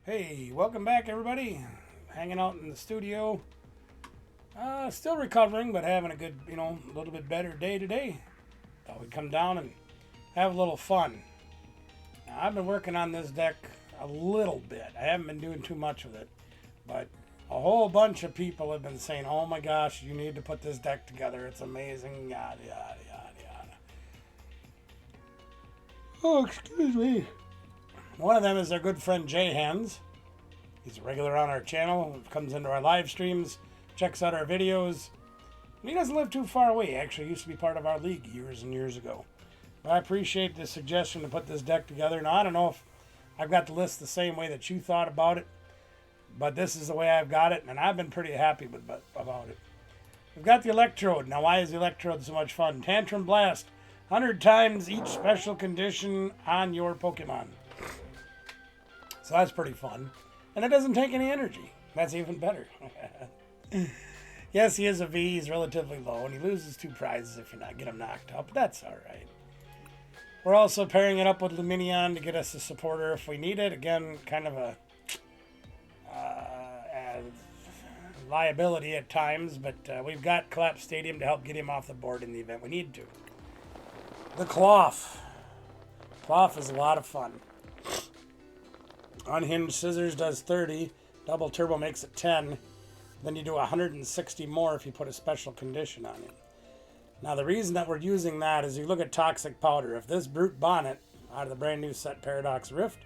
Hey, welcome back everybody. Hanging out in the studio. Still recovering, but having a good, a little bit better day today. Thought we'd come down and have a little fun. Now, I've been working on this deck a little bit. I haven't been doing too much with it, but a whole bunch of people have been saying, oh my gosh, you need to put this deck together. It's amazing, yada, yada, yada, yada. Oh, excuse me. One of them is our good friend Jay Hands. He's a regular on our channel, comes into our live streams, checks out our videos. And he doesn't live too far away. He actually used to be part of our league years and years ago. But I appreciate the suggestion to put this deck together. Now, I don't know if I've got the list the same way that you thought about it, but this is the way I've got it, and I've been pretty happy about it. We've got the Electrode. Now, why is the Electrode so much fun? Tantrum Blast. 100 times each special condition on your Pokemon. So that's pretty fun. And it doesn't take any energy. That's even better. Yes, he is a V. He's relatively low, and he loses 2 prizes if you not get him knocked out, but that's all right. We're also pairing it up with Luminion to get us a supporter if we need it. Again, kind of a liability at times, but we've got Klawf Stadium to help get him off the board in the event we need to. The Klawf. Klawf is a lot of fun. Unhinged Scissors does 30. Double Turbo makes it 10. Then you do 160 more if you put a special condition on it. Now the reason that we're using that is you look at Toxic Powder. If this Brute Bonnet out of the brand new set Paradox Rift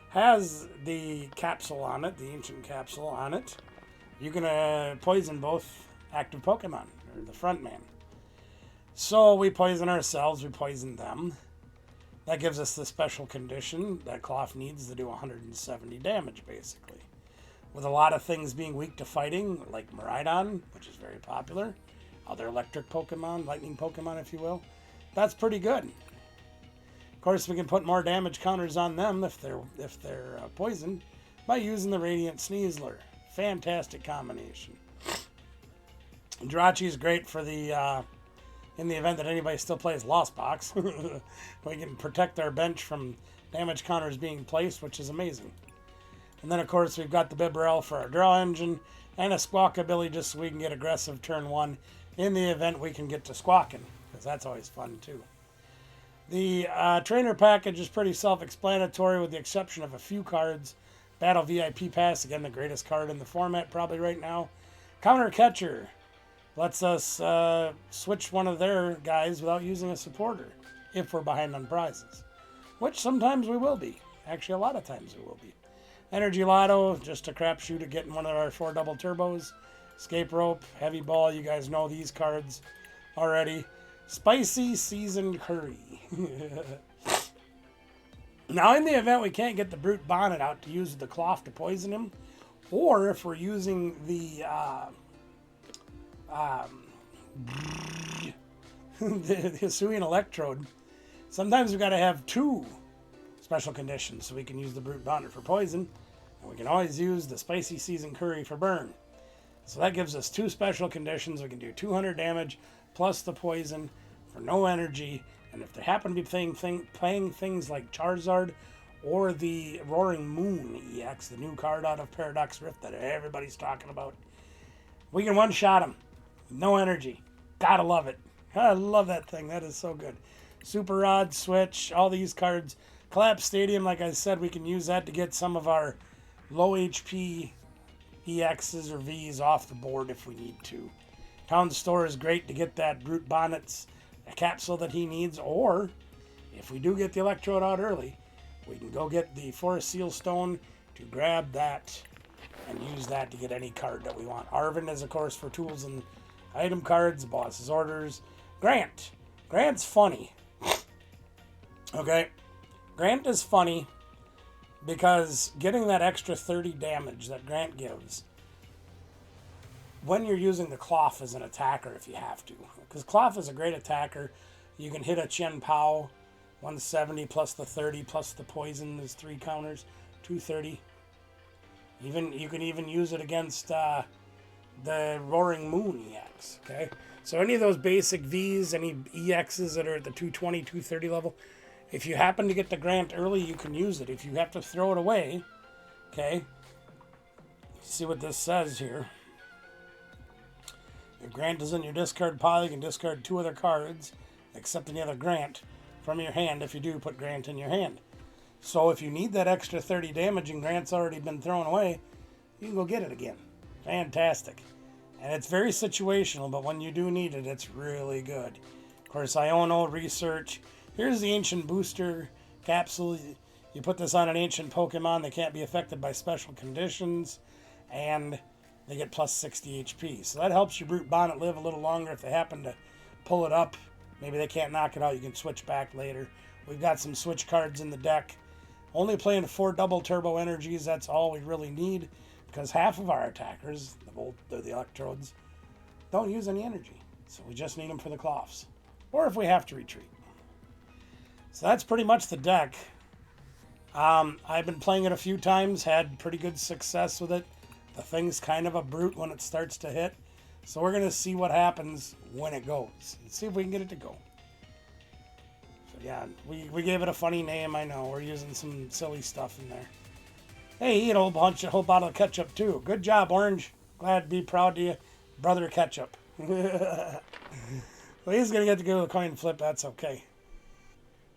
has the capsule on it, the ancient capsule on it, you can poison both active Pokemon, or the front man. So we poison ourselves, we poison them. That gives us the special condition that Klawf needs to do 170 damage, basically. With a lot of things being weak to fighting, like Miraidon, which is very popular, other electric Pokemon, lightning Pokemon, if you will, that's pretty good. Of course, we can put more damage counters on them if they're poisoned by using the Radiant Sneasler. Fantastic combination. Jirachi is great for the in the event that anybody still plays Lost Box. We can protect our bench from damage counters being placed, which is amazing. And then, of course, we've got the Bibarel for our draw engine and a Squawkabilly just so we can get aggressive turn 1 in the event we can get to squawking, because that's always fun, too. The trainer package is pretty self-explanatory with the exception of a few cards. Battle VIP Pass, again, the greatest card in the format probably right now. Counter Catcher lets us switch one of their guys without using a supporter if we're behind on prizes, which sometimes we will be. Actually, a lot of times we will be. Energy Lotto, just a crapshoot at getting one of our 4 double turbos. Escape Rope, Heavy Ball, you guys know these cards already. Spicy Seasoned Curry. Now, in the event we can't get the Brute Bonnet out to use the Klawf to poison him, or if we're using the the Hisuian Electrode, sometimes we've got to have 2 special conditions so we can use the Brute Bonnet for poison, and we can always use the Spicy Seasoned Curry for burn. So that gives us 2 special conditions. We can do 200 damage plus the poison for no energy, and if they happen to be playing things like Charizard or the Roaring Moon EX, the new card out of Paradox Rift that everybody's talking about, we can one-shot them. No energy. Gotta love it. I love that thing. That is so good. Super Rod, Switch, all these cards. Klawf Stadium, like I said, we can use that to get some of our low HP EXs or Vs off the board if we need to. Town Store is great to get that Brute Bonnet's capsule that he needs, or if we do get the Electrode out early, we can go get the Forest Seal Stone to grab that and use that to get any card that we want. Arvin is, of course, for tools and item cards, boss's orders. Grant's funny. Okay, Grant is funny because getting that extra 30 damage that Grant gives when you're using the Klawf as an attacker if you have to. Because Klawf is a great attacker. You can hit a Chen Pao 170 plus the 30 plus the poison. There's 3 counters, 230. You can even use it against the Roaring Moon EX. Okay, so any of those basic Vs, any EXs that are at the 220, 230 level, if you happen to get the Grant early, you can use it. If you have to throw it away, Okay. See what this says here. If Grant is in your discard pile, you can discard 2 other cards, except any other Grant, from your hand. If you do, put Grant in your hand. So if you need that extra 30 damage and Grant's already been thrown away, you can go get it again. Fantastic. And it's very situational, but when you do need it, it's really good. Of course, Iono, Research. Here's the Ancient Booster Capsule. You put this on an Ancient Pokemon, they can't be affected by special conditions, and they get plus 60 HP. So that helps your Brute Bonnet live a little longer. If they happen to pull it up, maybe they can't knock it out, you can switch back later. We've got some switch cards in the deck. Only playing 4 double turbo energies, that's all we really need, because half of our attackers, the Electrodes, don't use any energy. So we just need them for the Klawfs, or if we have to retreat. So that's pretty much the deck. I've been playing it a few times, had pretty good success with it. The thing's kind of a brute when it starts to hit. So we're going to see what happens when it goes. And see if we can get it to go. So yeah, we gave it a funny name, I know. We're using some silly stuff in there. Hey, he ate a whole bottle of ketchup too. Good job, Orange. Glad to be proud to you. Brother Ketchup. Well, he's going to get to go to the coin flip. That's okay.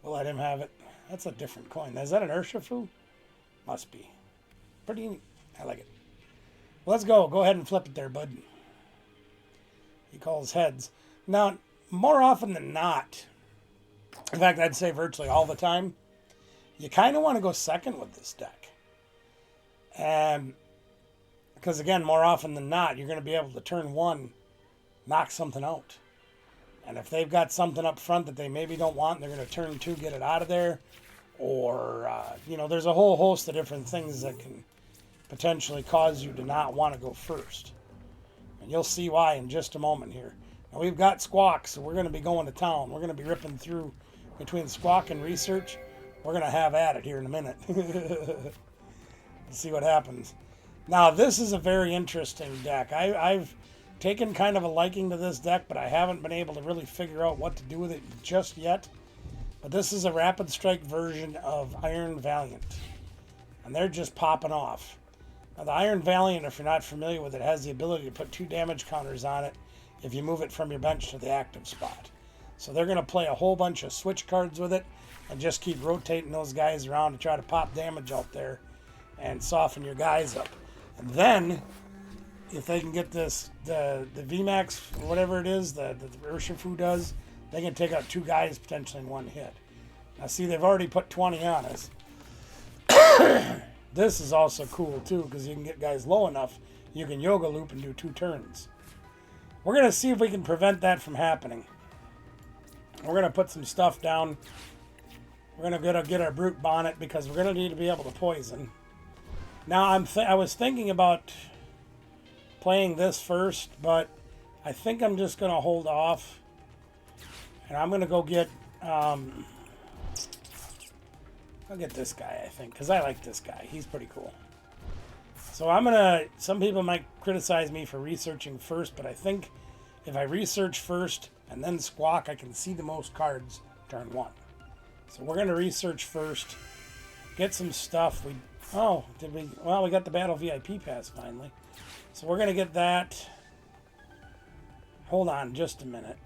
We'll let him have it. That's a different coin. Is that an Urshifu? Must be. Pretty neat. I like it. Well, let's go. Go ahead and flip it there, bud. He calls heads. Now, more often than not, in fact, I'd say virtually all the time, you kind of want to go second with this deck. Because, again, more often than not, you're going to be able to turn 1, knock something out. And if they've got something up front that they maybe don't want, they're going to turn 2, get it out of there. Or, there's a whole host of different things that can potentially cause you to not want to go first. And you'll see why in just a moment here. Now, we've got Squawk, so we're going to be going to town. We're going to be ripping through between Squawk and Research. We're going to have at it here in a minute. Let's see what happens. Now, this is a very interesting deck. I've taken kind of a liking to this deck, but I haven't been able to really figure out what to do with it just yet. But this is a Rapid Strike version of Iron Valiant. And they're just popping off. Now, the Iron Valiant, if you're not familiar with it, has the ability to put 2 damage counters on it if you move it from your bench to the active spot. So they're going to play a whole bunch of switch cards with it and just keep rotating those guys around to try to pop damage out there and soften your guys up. And then, if they can get this, the VMAX, or whatever it is, the Urshifu does, they can take out 2 guys potentially in 1 hit. Now see, they've already put 20 on us. This is also cool too, because you can get guys low enough, you can Yoga Loop and do 2 turns. We're going to see if we can prevent that from happening. We're going to put some stuff down. We're going to get our Brute Bonnet, because we're going to need to be able to poison. Now, I was thinking about playing this first, but I think I'm just going to hold off. And I'm going to go get... I'll get this guy, I think, because I like this guy. He's pretty cool. So I'm going to... Some people might criticize me for researching first, but I think if I research first and then Squawk, I can see the most cards turn 1. So we're going to research first, get some stuff. Well, we got the Battle VIP pass finally. So we're going to get that. Hold on just a minute.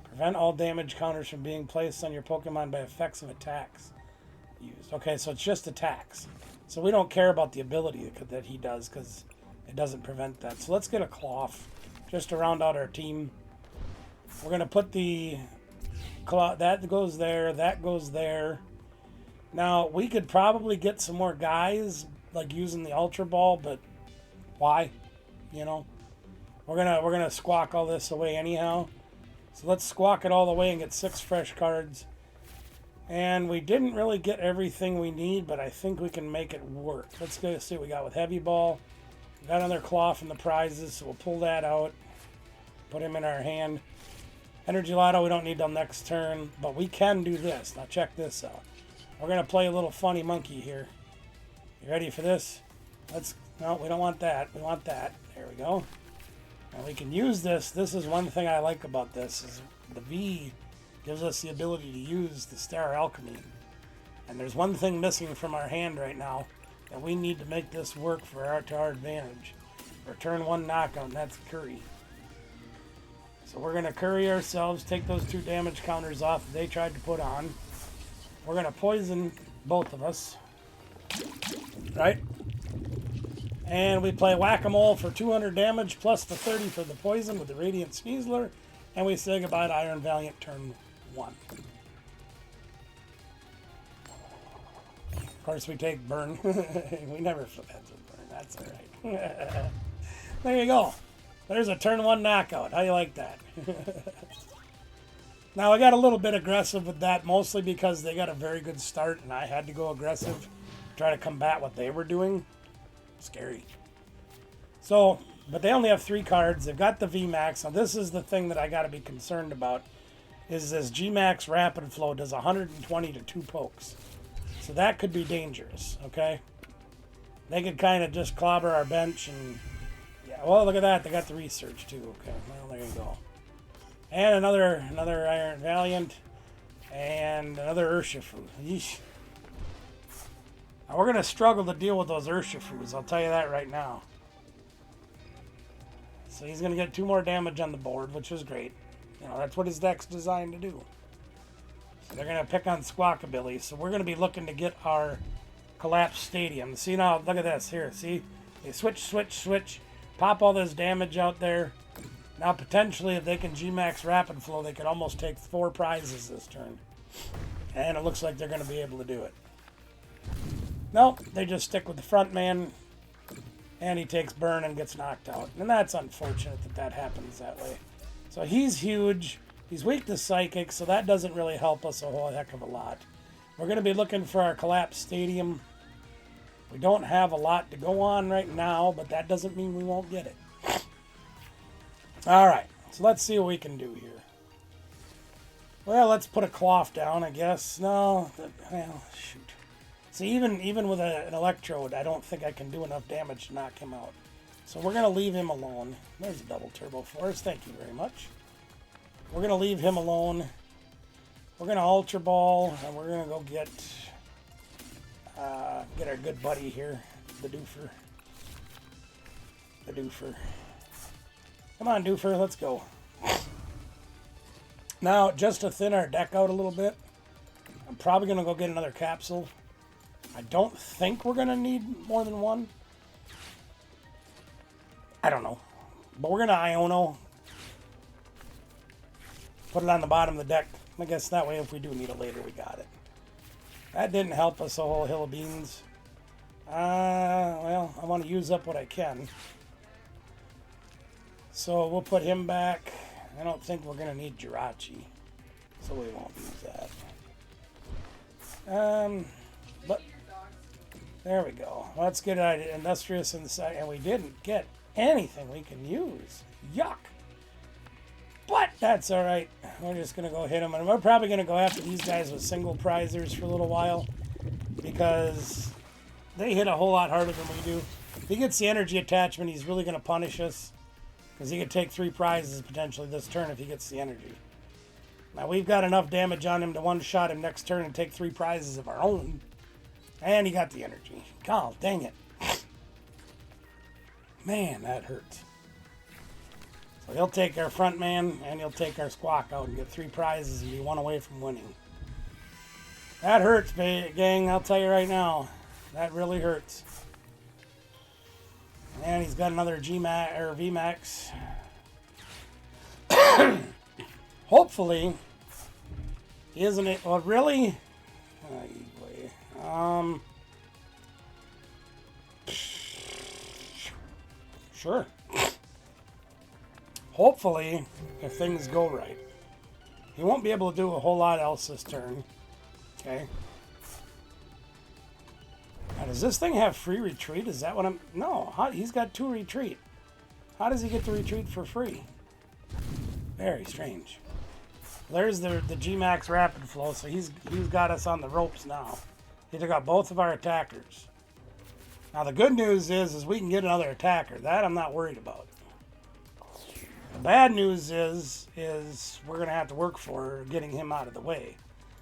Prevent all damage counters from being placed on your Pokemon by effects of attacks used. Okay, so it's just attacks. So we don't care about the ability that he does, because it doesn't prevent that. So let's get a Klawf just to round out our team. We're going to put the... That goes there, that goes there. Now, we could probably get some more guys, like using the Ultra Ball, but why? We're gonna Squawk all this away anyhow. So let's Squawk it all the way and get 6 fresh cards. And we didn't really get everything we need, but I think we can make it work. Let's go see what we got with Heavy Ball. We got another Klawf in the prizes, so we'll pull that out. Put him in our hand. Energy Lotto, we don't need till next turn, but we can do this. Now check this out. We're going to play a little funny monkey here. You ready for this? No, we don't want that. We want that. There we go. And we can use this. This is one thing I like about this, is the V gives us the ability to use the Star Alchemy. And there's one thing missing from our hand right now, and we need to make this work to our advantage. Return 1 knockout, and that's Curry. So we're going to curry ourselves, take those 2 damage counters off that they tried to put on. We're going to poison both of us. Right? And we play Whack-A-Mole for 200 damage, plus the 30 for the poison with the Radiant Sneasler. And we say goodbye to Iron Valiant turn 1. Of course, we take Burn. We never forget to Burn. That's all right. There you go. There's a turn 1 knockout. How you like that? Now, I got a little bit aggressive with that, mostly because they got a very good start, and I had to go aggressive to try to combat what they were doing. Scary. So, but they only have 3 cards. They've got the VMAX. Now, this is the thing that I got to be concerned about, is this Gmax Rapid Flow does 120 to 2 pokes. So that could be dangerous, okay? They could kind of just clobber our bench and... Yeah, well, look at that. They got the research, too. Okay, well, there you go. And another Iron Valiant. And another Urshifu. Yeesh. Now, we're going to struggle to deal with those Urshifus. I'll tell you that right now. So he's going to get 2 more damage on the board, which is great. You know, that's what his deck's designed to do. So they're going to pick on Squawkabilly. So we're going to be looking to get our Collapsed Stadium. See now, look at this. Here, see? They switch. Pop all this damage out there. Now, potentially, if they can Gmax Rapid Flow, they could almost take 4 prizes this turn. And it looks like they're going to be able to do it. Nope, they just stick with the front man. And he takes Burn and gets knocked out. And that's unfortunate that that happens that way. So he's huge. He's weak to Psychic, so that doesn't really help us a whole heck of a lot. We're going to be looking for our Collapsed Stadium. We don't have a lot to go on right now, but that doesn't mean we won't get it. Alright, so let's see what we can do here. Well, let's put a Klawf down, I guess. No, well, shoot. See, even with an Electrode, I don't think I can do enough damage to knock him out. So we're going to leave him alone. There's a double Turbo Force. Thank you very much. We're going to leave him alone. We're going to Ultra Ball, and we're going to go get our good buddy here, the Doofer. The Doofer. Come on, Doofer, let's go. Now, just to thin our deck out a little bit, I'm probably going to go get another capsule. I don't think we're going to need more than 1. I don't know. But we're going to Iono. Put it on the bottom of the deck. I guess that way if we do need it later, we got it. That didn't help us a whole hill of beans. Well, I want to use up what I can. So we'll put him back. I don't think we're going to need Jirachi. So we won't use that. But there we go. Let's get Industrious inside. And we didn't get anything we can use. Yuck. But that's all right. We're just going to go hit them. And we're probably going to go after these guys with single prizers for a little while. Because they hit a whole lot harder than we do. If he gets the energy attachment, he's really going to punish us. Because he could take 3 prizes potentially this turn if he gets the energy. Now we've got enough damage on him to one-shot him next turn and take 3 prizes of our own. And he got the energy. God dang it. Man, that hurts. So he'll take our front man and he'll take our Squawk out and get 3 prizes and be 1 away from winning. That hurts, gang. I'll tell you right now. That really hurts. And he's got another Gmax or VMAX. Hopefully, isn't it? Well, really? Sure. Hopefully, if things go right, he won't be able to do a whole lot else this turn. Okay. Now, does this thing have free retreat? Is that what I'm... No, he's got 2 retreat. How does he get the retreat for free? Very strange. There's the Gmax Rapid Flow, so he's got us on the ropes now. He took out both of our attackers. Now, the good news is we can get another attacker. That I'm not worried about. bad news is we're going to have to work for getting him out of the way.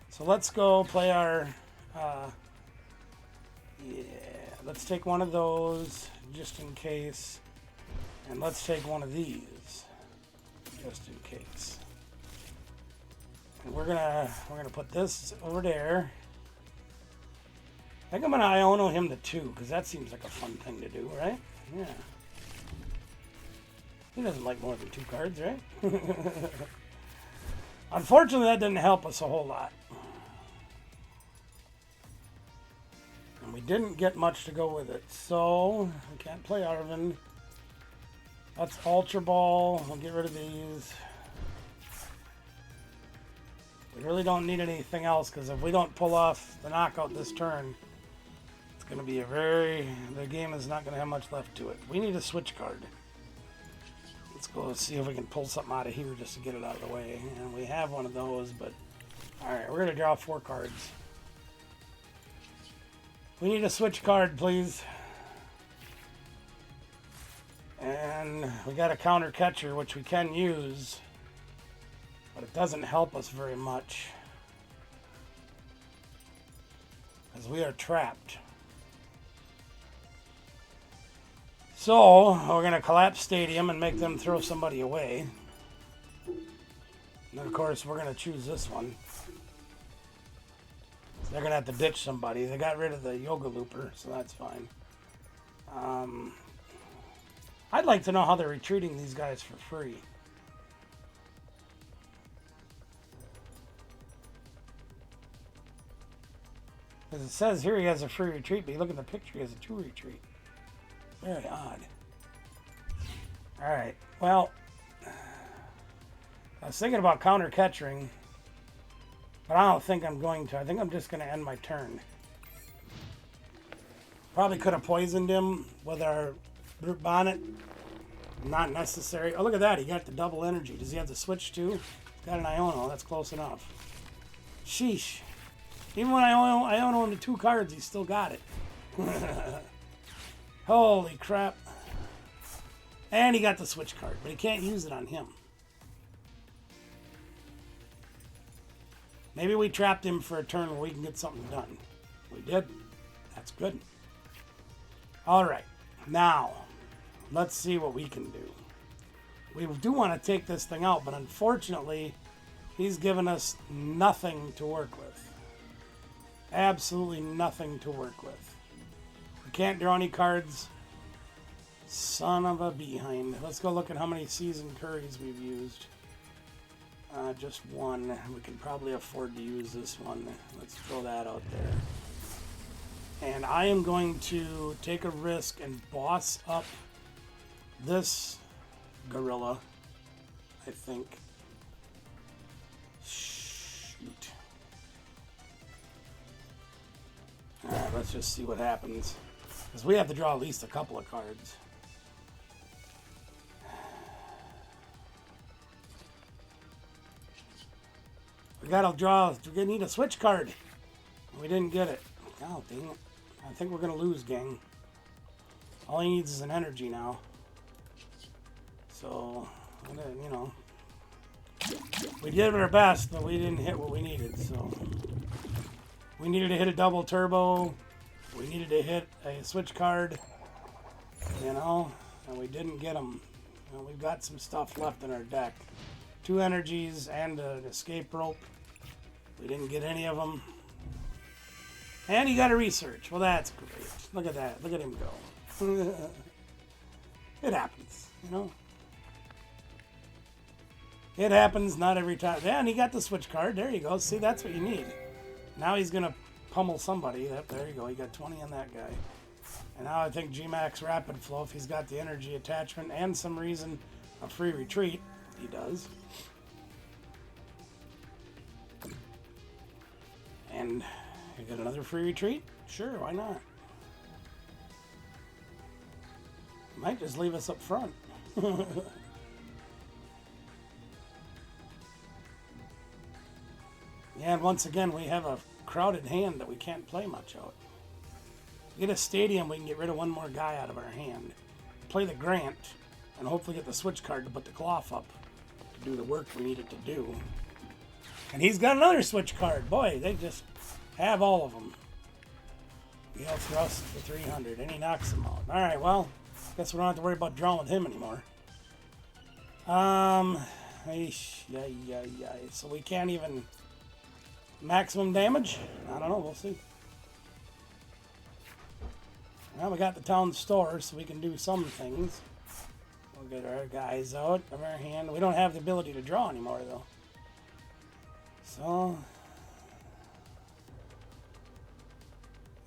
So let's go play our... yeah, let's take one of those just in case. And let's take one of these just in case. And we're gonna put this over there. I think I'm gonna Iono him to 2, because that seems like a fun thing to do, right? Yeah. He doesn't like more than 2 cards, right? Unfortunately, that didn't help us a whole lot. And we didn't get much to go with it. So, we can't play Arvin. Let's Ultra Ball. We'll get rid of these. We really don't need anything else, because if we don't pull off the knockout this turn, it's going to be the game is not going to have much left to it. We need a switch card. Let's go see if we can pull something out of here just to get it out of the way. And we have one of those, but... Alright, we're going to draw 4 cards. We need a switch card, please. And we got a counter catcher, which we can use. But it doesn't help us very much. Because we are trapped. So, we're going to collapse Stadium and make them throw somebody away. And then, of course, we're going to choose this one. So they're going to have to ditch somebody. They got rid of the Yoga Looper, so that's fine. I'd like to know how they're retreating these guys for free. Because it says here he has a free retreat, but you look at the picture, he has a 2 retreat. Very odd. Alright, well, I was thinking about counter catching, but I don't think I'm going to. I think I'm just going to end my turn. Probably could have poisoned him with our Brute Bonnet. Not necessary. Oh, look at that. He got the double energy. Does he have the switch too? He's got an Iono. That's close enough. Sheesh. Even when I Iono him to 2 cards, he still got it. Holy crap. And he got the switch card, but he can't use it on him. Maybe we trapped him for a turn where we can get something done. We did. That's good. Alright. Now, let's see what we can do. We do want to take this thing out, but unfortunately, he's given us nothing to work with. Absolutely nothing to work with. We can't draw any cards. Son of a behind. Let's go look at how many seasoned curries we've used. Just 1. We can probably afford to use this one. Let's throw that out there. And I am going to take a risk and boss up this gorilla, I think. Shoot. Alright, let's just see what happens. Because we have to draw at least a couple of cards. We gotta draw, we need a switch card. We didn't get it. Oh, dang it. I think we're gonna lose, gang. All he needs is an energy now. So, you know. We did our best, but we didn't hit what we needed, so. We needed to hit a double turbo. We needed to hit a switch card. You know, and we didn't get them. You know, we've got some stuff left in our deck. 2 energies and an escape rope. We didn't get any of them. And he got a research. Well, that's great. Look at that. Look at him go. It happens, you know. It happens not every time. Yeah, and he got the switch card. There you go. See, that's what you need. Now he's going to pummel somebody. There you go. He got 20 on that guy. And now I think G-Max Rapid Flow, if he's got the energy attachment and some reason a free retreat, he does. And you get another free retreat? Sure, why not? Might just leave us up front. Yeah, and once again, we have a crowded hand that we can't play much out. Get a stadium, we can get rid of 1 more guy out of our hand. Play the Grant. and hopefully get the switch card to put the Klawf up to do the work we need it to do. And he's got another switch card. Boy, they just have all of them. Gale Thrust for 300, and he knocks them out. All right, well, guess we don't have to worry about drawing with him anymore. So we can't even maximum damage? I don't know, we'll see. Well, we got the town store, so we can do some things. We'll get our guys out of our hand. We don't have the ability to draw anymore, though. So,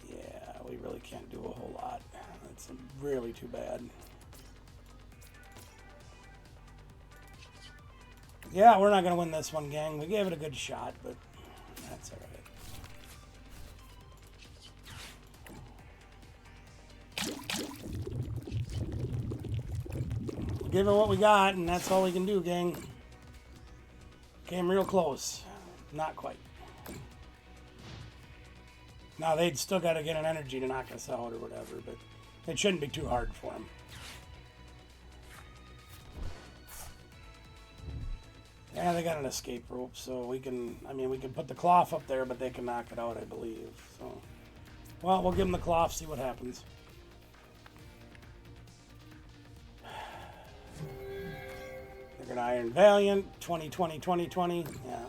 yeah, we really can't do a whole lot. That's really too bad. Yeah, we're not going to win this one, gang. We gave it a good shot, but that's all right. Give it what we got, and that's all we can do, gang. Came real close. Not quite. Now, they'd still got to get an energy to knock us out or whatever, but it shouldn't be too hard for them. Yeah, they got an escape rope, so we can, we can put the Klawf up there, but they can knock it out, I believe. So, well, we'll give them the Klawf, see what happens. They're going to Iron Valiant, 2020, 2020, yeah.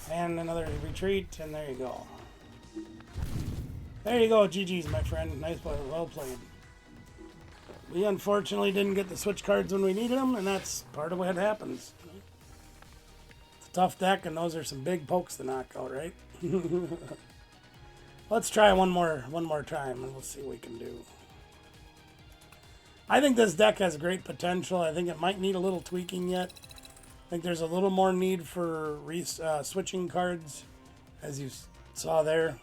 And another retreat, and there you go. There you go, GG's, my friend. Nice play, well played. We unfortunately didn't get the switch cards when we needed them, and that's part of what happens. It's a tough deck, and those are some big pokes to knock out, right? Let's try one more time, and we'll see what we can do. I think this deck has great potential. I think it might need a little tweaking yet. I think there's a little more need for switching cards, as you saw there.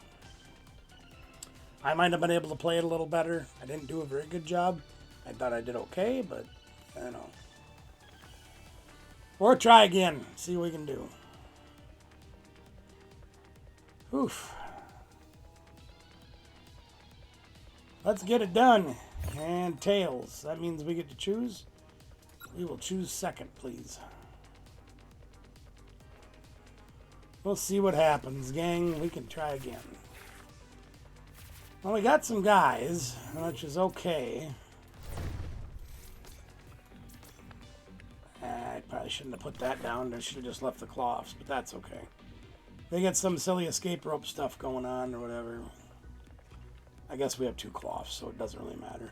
I might have been able to play it a little better. I didn't do a very good job. I thought I did okay, but I don't know. Or try again. See what we can do. Oof. Let's get it done. And tails. That means we get to choose. We will choose second, please. We'll see what happens, gang. We can try again. Well, we got some guys, which is okay. I probably shouldn't have put that down. I should have just left the Klawfs, but that's okay. They get some silly escape rope stuff going on or whatever. I guess we have two Klawfs, so it doesn't really matter.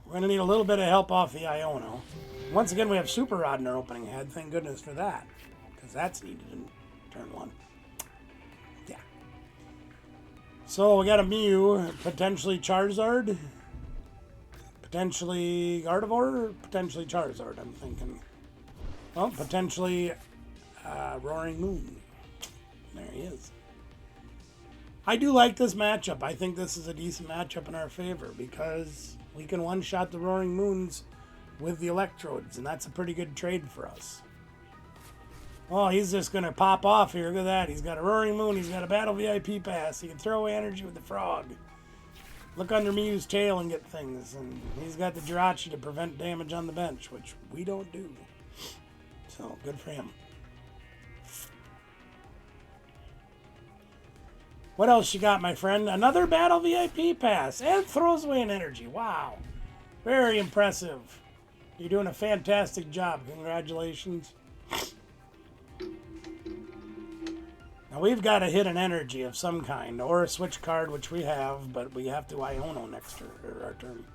We're going to need a little bit of help off the Iono. Once again, we have Super Rod in our opening head. Thank goodness for that, because that's needed in turn one. Yeah. So we got a Mew, potentially Charizard. Potentially Gardevoir, potentially Charizard, I'm thinking. Well, potentially Roaring Moon. There he is. I do like this matchup. I think this is a decent matchup in our favor because we can one-shot the Roaring Moons with the Electrodes, and that's a pretty good trade for us. Oh, he's just going to pop off here. Look at that. He's got a Roaring Moon. He's got a Battle VIP pass. He can throw away energy with the Frog. Look under Mew's tail and get things. And he's got the Jirachi to prevent damage on the bench, which we don't do. So, good for him. What else you got, my friend? Another Battle VIP pass. And throws away an energy. Wow. Very impressive. You're doing a fantastic job. Congratulations. Now, we've got to hit an energy of some kind, or a switch card, which we have, but we have to Iono next turn, or our turn.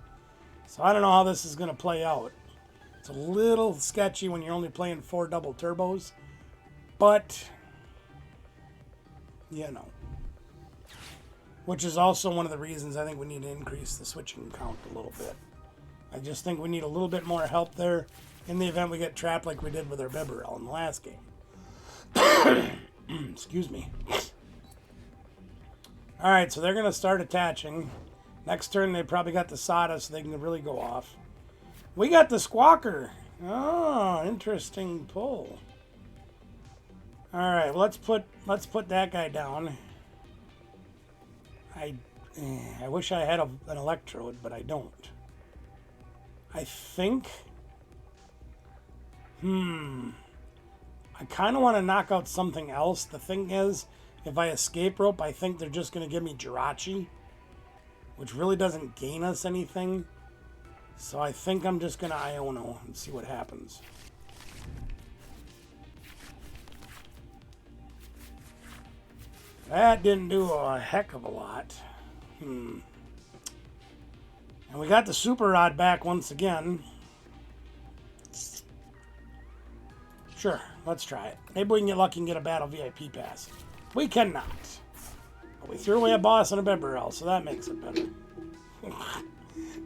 So I don't know how this is going to play out. It's a little sketchy when you're only playing 4 double turbos, but, you know. Which is also one of the reasons I think we need to increase the switching count a little bit. I just think we need a little bit more help there in the event we get trapped like we did with our Bibarel in the last game. Excuse me. Alright, so they're going to start attaching. Next turn, they probably got the Sada, so they can really go off. We got the Squawker. Oh, interesting pull. Alright, well, let's put that guy down. I wish I had an Electrode, but I don't. I think... I kind of want to knock out something else. The thing is, if I escape rope, I think they're just going to give me Jirachi, which really doesn't gain us anything. So I think I'm just going to Iono and see what happens. That didn't do a heck of a lot. And we got the Super Rod back once again. Sure, let's try it. Maybe we can get lucky and get a Battle VIP pass. We cannot. But we threw away a boss and a Bibarel, so that makes it better.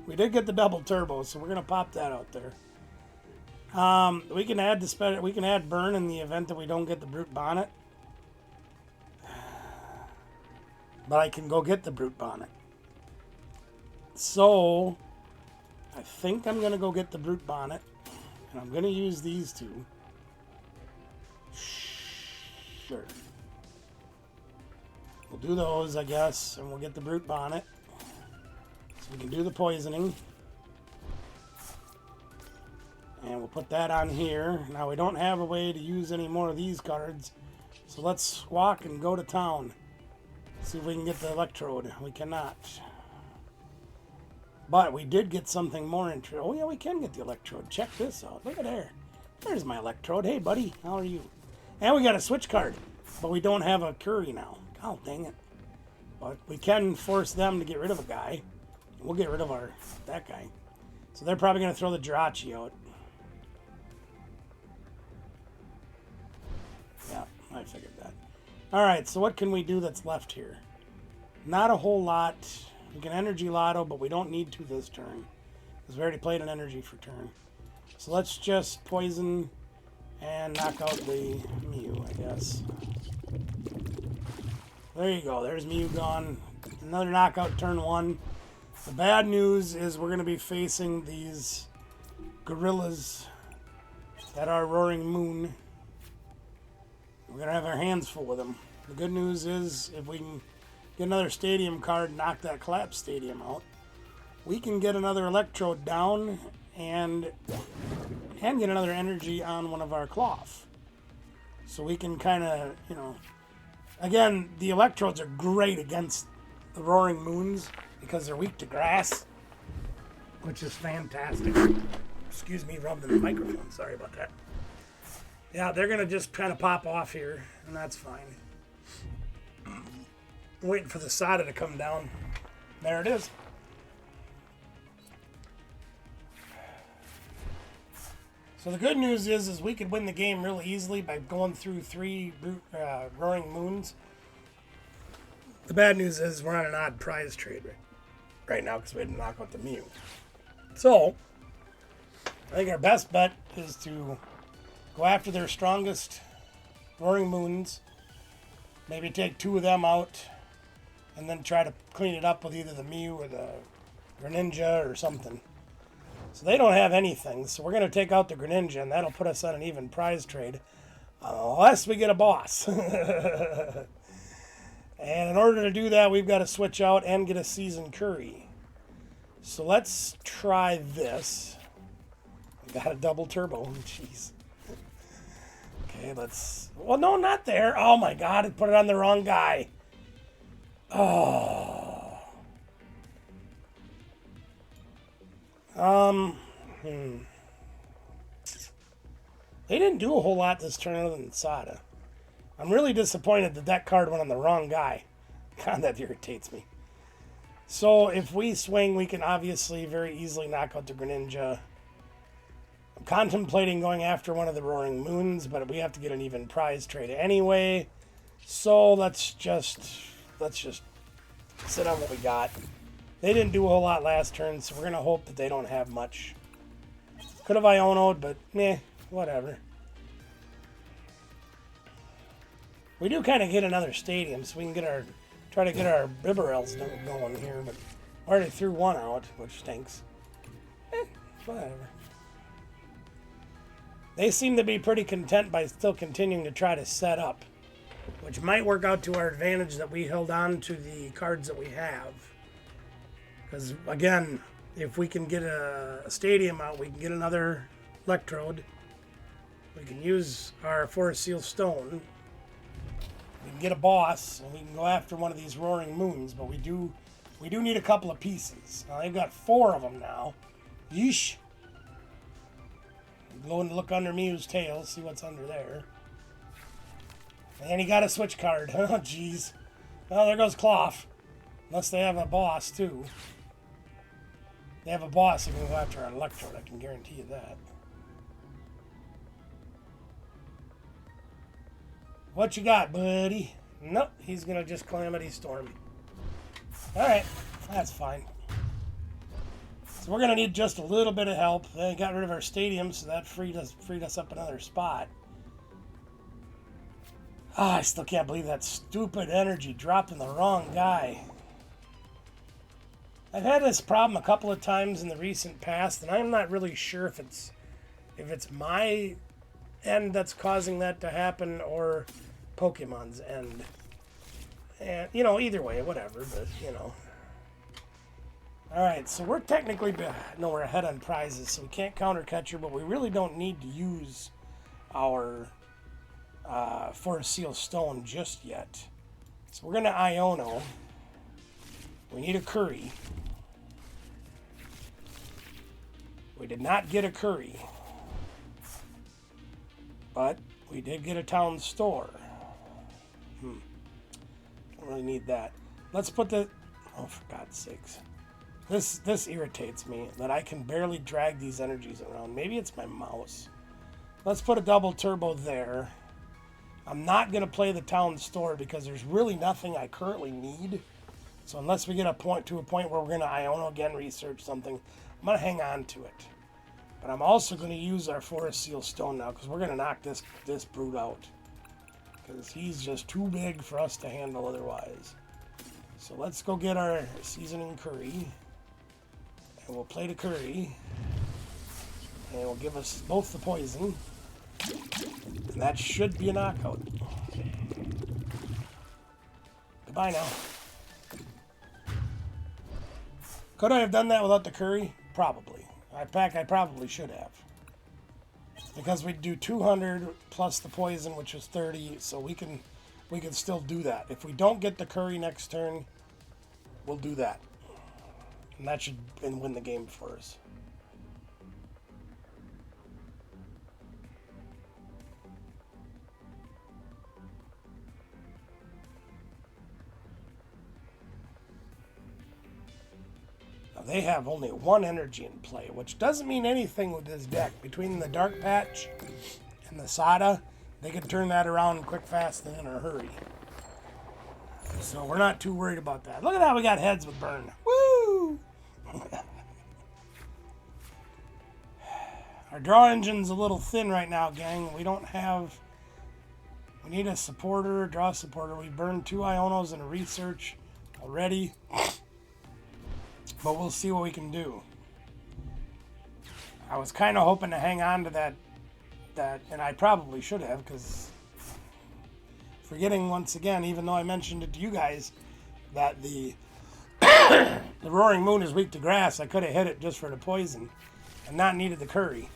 We did get the double turbo, so we're gonna pop that out there. We can add burn in the event that we don't get the Brute Bonnet. But I can go get the Brute Bonnet. So I think I'm gonna go get the Brute Bonnet, and I'm gonna use these two. Sure. We'll do those, I guess, and we'll get the Brute Bonnet. So we can do the poisoning. And we'll put that on here. Now we don't have a way to use any more of these cards. So let's squawk and go to town. See if we can get the Electrode. We cannot. But we did get something more interesting. Oh yeah, we can get the Electrode. Check this out. Look at there. There's my Electrode. Hey buddy, how are you? And we got a switch card. But we don't have a Curry now. God dang it. But we can force them to get rid of a guy. We'll get rid of that guy. So they're probably going to throw the Jirachi out. Yeah, I figured that. Alright, so what can we do that's left here? Not a whole lot. We can Energy Lotto, but we don't need to this turn. Because we already played an energy for turn. So let's just poison and knock out the Mew, I guess. There you go. There's Mew gone. Another knockout turn 1. The bad news is we're going to be facing these gorillas that are Roaring Moon. We're going to have our hands full with them. The good news is if we can get another stadium card and knock that Klawf stadium out, we can get another Electrode down and get another energy on one of our Klawf. So we can kind of, you know... Again, the Electrodes are great against the Roaring Moons because they're weak to grass, which is fantastic. Excuse me, rubbing the microphone. Sorry about that. Yeah, they're going to just kind of pop off here, and that's fine. I'm waiting for the Sada to come down. There it is. So the good news is we could win the game really easily by going through 3 Roaring Moons. The bad news is we're on an odd prize trade right now because we had to knock out the Mew. So, I think our best bet is to go after their strongest Roaring Moons, maybe take 2 of them out, and then try to clean it up with either the Mew or the Greninja or something. So they don't have anything, so we're going to take out the Greninja, and that'll put us on an even prize trade, unless we get a boss. And in order to do that, we've got to switch out and get a Seasoned Curry. So let's try this. We got a double turbo. Jeez. Okay, let's... Well, no, not there. Oh, my God. I put it on the wrong guy. Oh. They didn't do a whole lot this turn other than Sada. I'm really disappointed that that card went on the wrong guy. God, that irritates me. So if we swing, we can obviously very easily knock out the Greninja. I'm contemplating going after one of the Roaring Moons, but we have to get an even prize trade anyway. So let's just sit on what we got. They didn't do a whole lot last turn, so we're going to hope that they don't have much. Could have Iono'd, but meh, whatever. We do kind of get another stadium, so we can try to get our Bibarels going here, but I already threw one out, which stinks. Whatever. They seem to be pretty content by still continuing to try to set up, which might work out to our advantage that we held on to the cards that we have. Because, again, if we can get a stadium out, we can get another Electrode. We can use our Forest Seal Stone. We can get a boss, and we can go after one of these Roaring Moons, but we do need a couple of pieces. Now, they've got 4 of them now. Yeesh. Go and look under Mew's tail, see what's under there. And he got a switch card. Oh, jeez. Well, there goes Klawf. Unless they have a boss, too. They have a boss who can go after an Electrode, I can guarantee you that. What you got, buddy? Nope, he's going to just Calamity Storm. Alright, that's fine. So we're going to need just a little bit of help. They got rid of our stadium, so that freed us up another spot. I still can't believe that stupid energy dropped in the wrong guy. I've had this problem a couple of times in the recent past, and I'm not really sure if it's my end that's causing that to happen or Pokemon's end. And, you know, either way, whatever, but, you know. Alright, so we're technically, no, we're ahead on prizes, so we can't counter catcher, but we really don't need to use our Forest Seal Stone just yet. So we're going to Iono. We need a Curry. We did not get a Curry. But we did get a town store. Don't really need that. Let's put the... Oh, for God's sakes. This irritates me, that I can barely drag these energies around. Maybe it's my mouse. Let's put a double turbo there. I'm not going to play the town store because there's really nothing I currently need. So unless we get to a point where we're going to Iono again, research something, I'm going to hang on to it. But I'm also going to use our Forest Seal Stone now because we're going to knock this brute out. Because he's just too big for us to handle otherwise. So let's go get our Seasoning Curry. And we'll play the Curry. And it'll give us both the poison. And that should be a knockout. Goodbye now. Could I have done that without the Curry? Probably. In fact, I probably should have. Because we'd do 200 plus the poison, which is 30, so we can still do that. If we don't get the Curry next turn, we'll do that. And that should win the game for us. They have only 1 energy in play, which doesn't mean anything with this deck. Between the Dark Patch and the Sada, they can turn that around quick, fast, and in a hurry. So we're not too worried about that. Look at that, we got heads with Burn. Woo! Our draw engine's a little thin right now, gang. We need a supporter, draw supporter. We burned 2 Ionos and a research already. But we'll see what we can do. I was kind of hoping to hang on to that, and I probably should have, because forgetting once again, even though I mentioned it to you guys, that the the Roaring Moon is weak to grass, I could have hit it just for the poison and not needed the Curry.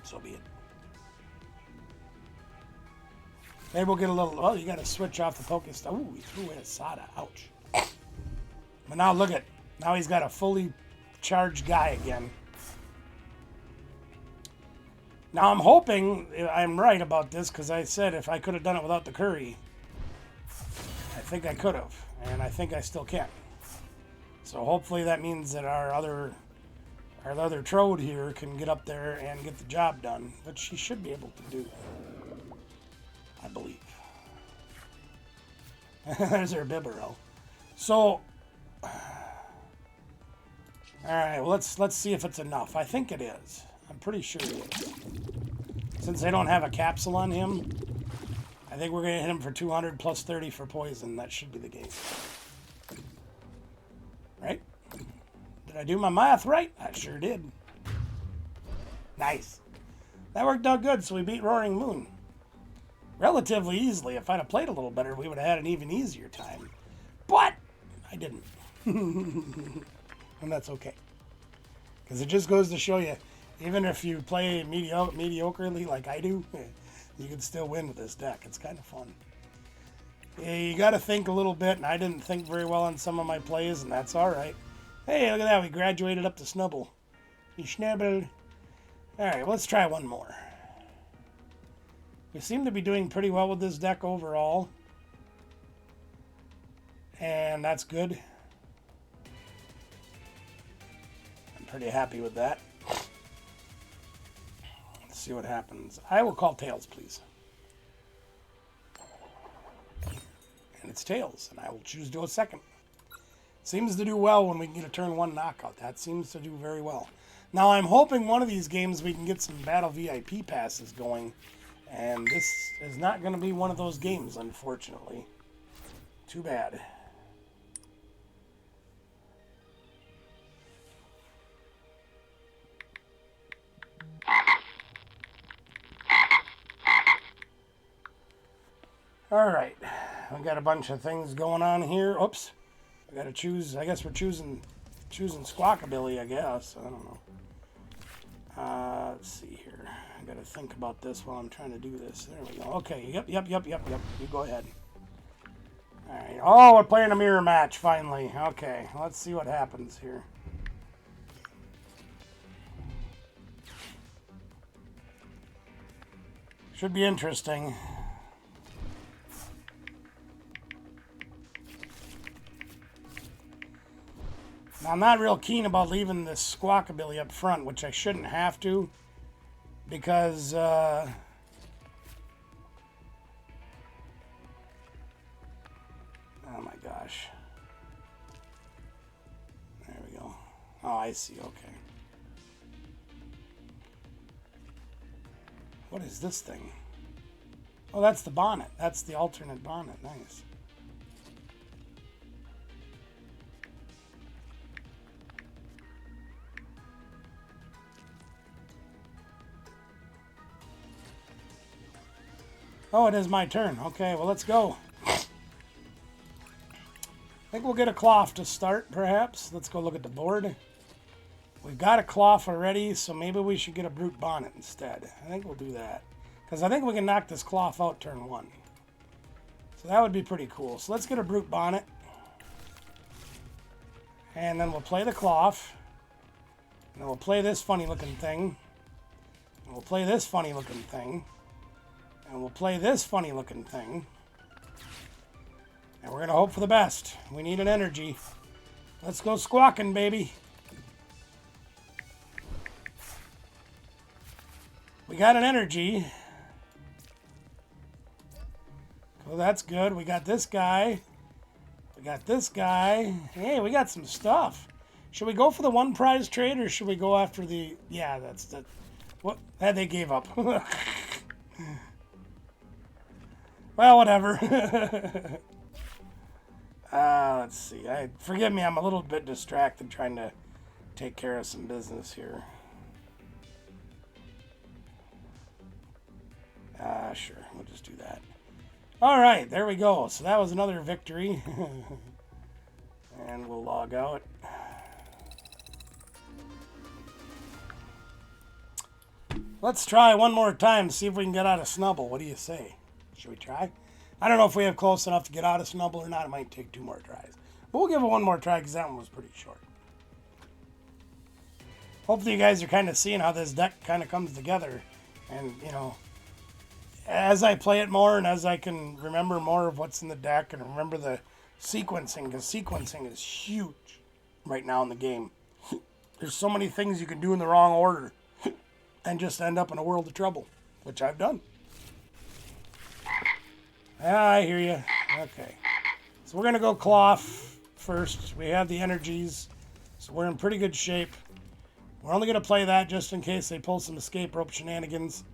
So be it. Maybe we'll get a little... Oh, you got to switch off the Pokestop. Ooh, he threw in a Sada. Ouch. But now look at... Now he's got a fully charged guy again. Now I'm hoping I'm right about this, because I said if I could have done it without the Curry, I think I could have. And I think I still can. So hopefully that means that our other Trode here can get up there and get the job done. Which she should be able to do. I believe. There's our Bibarel. So... Alright, well, let's see if it's enough. I think it is. I'm pretty sure it is. Since they don't have a capsule on him, I think we're going to hit him for 200 plus 30 for poison. That should be the game. Right? Did I do my math right? I sure did. Nice. That worked out good, so we beat Roaring Moon. Relatively easily. If I'd have played a little better, we would have had an even easier time. But I didn't. And that's okay. Because it just goes to show you, even if you play mediocrely like I do, you can still win with this deck. It's kind of fun. Yeah, you got to think a little bit, and I didn't think very well on some of my plays, and that's all right. Hey, look at that. We graduated up to Snubble. You snubbled. All right, let's try one more. We seem to be doing pretty well with this deck overall. And that's good. I'm pretty happy with that. Let's see what happens. I will call tails, please. And it's tails, and I will choose to go second. Seems to do well when we can get a turn 1 knockout. That seems to do very well. Now, I'm hoping one of these games we can get some Battle VIP passes going. And this is not going to be one of those games, unfortunately. Too bad. All right. We got a bunch of things going on here. Oops. I got to choose. I guess we're choosing Squawkabilly, I guess. I don't know. Let's see here. I got to think about this while I'm trying to do this. There we go. Okay. Yep. You go ahead. All right. Oh, we're playing a mirror match finally. Okay. Let's see what happens here. Should be interesting. Now, I'm not real keen about leaving this Squawkabilly up front, which I shouldn't have to, because oh my gosh. There we go. Oh, I see. Okay. What is this thing? Oh, that's the bonnet. That's the alternate bonnet. Nice. Oh, it is my turn. Okay, well, let's go. I think we'll get a Klawf to start, perhaps. Let's go look at the board. We've got a Klawf already, so maybe we should get a Brute Bonnet instead. I think we'll do that. Because I think we can knock this Klawf out turn 1. So that would be pretty cool. So let's get a Brute Bonnet. And then we'll play the Klawf. And then we'll play this funny-looking thing. And we'll play this funny-looking thing. And we'll play this funny-looking thing. And we're going to hope for the best. We need an energy. Let's go squawking, baby. We got an energy. Oh, that's good. We got this guy. We got this guy. Hey, we got some stuff. Should we go for the 1 prize trade, or should we go after the... Yeah, that's... the. What? They gave up. Well, whatever. Let's see. Forgive me, I'm a little bit distracted trying to take care of some business here. Sure. We'll just do that. All right, there we go. So that was another victory. And we'll log out. Let's try one more time to see if we can get out of Snubble. What do you say? Should we try? I don't know if we have close enough to get out of Snubble or not. It might take 2 more tries. But we'll give it one more try because that one was pretty short. Hopefully you guys are kind of seeing how this deck kind of comes together. And, you know, as I play it more and as I can remember more of what's in the deck and remember the sequencing, because sequencing is huge right now in the game. There's so many things you can do in the wrong order and just end up in a world of trouble, which I've done. I hear you. Okay. So we're going to go Klawf first. We have the energies, so we're in pretty good shape. We're only going to play that just in case they pull some escape rope shenanigans.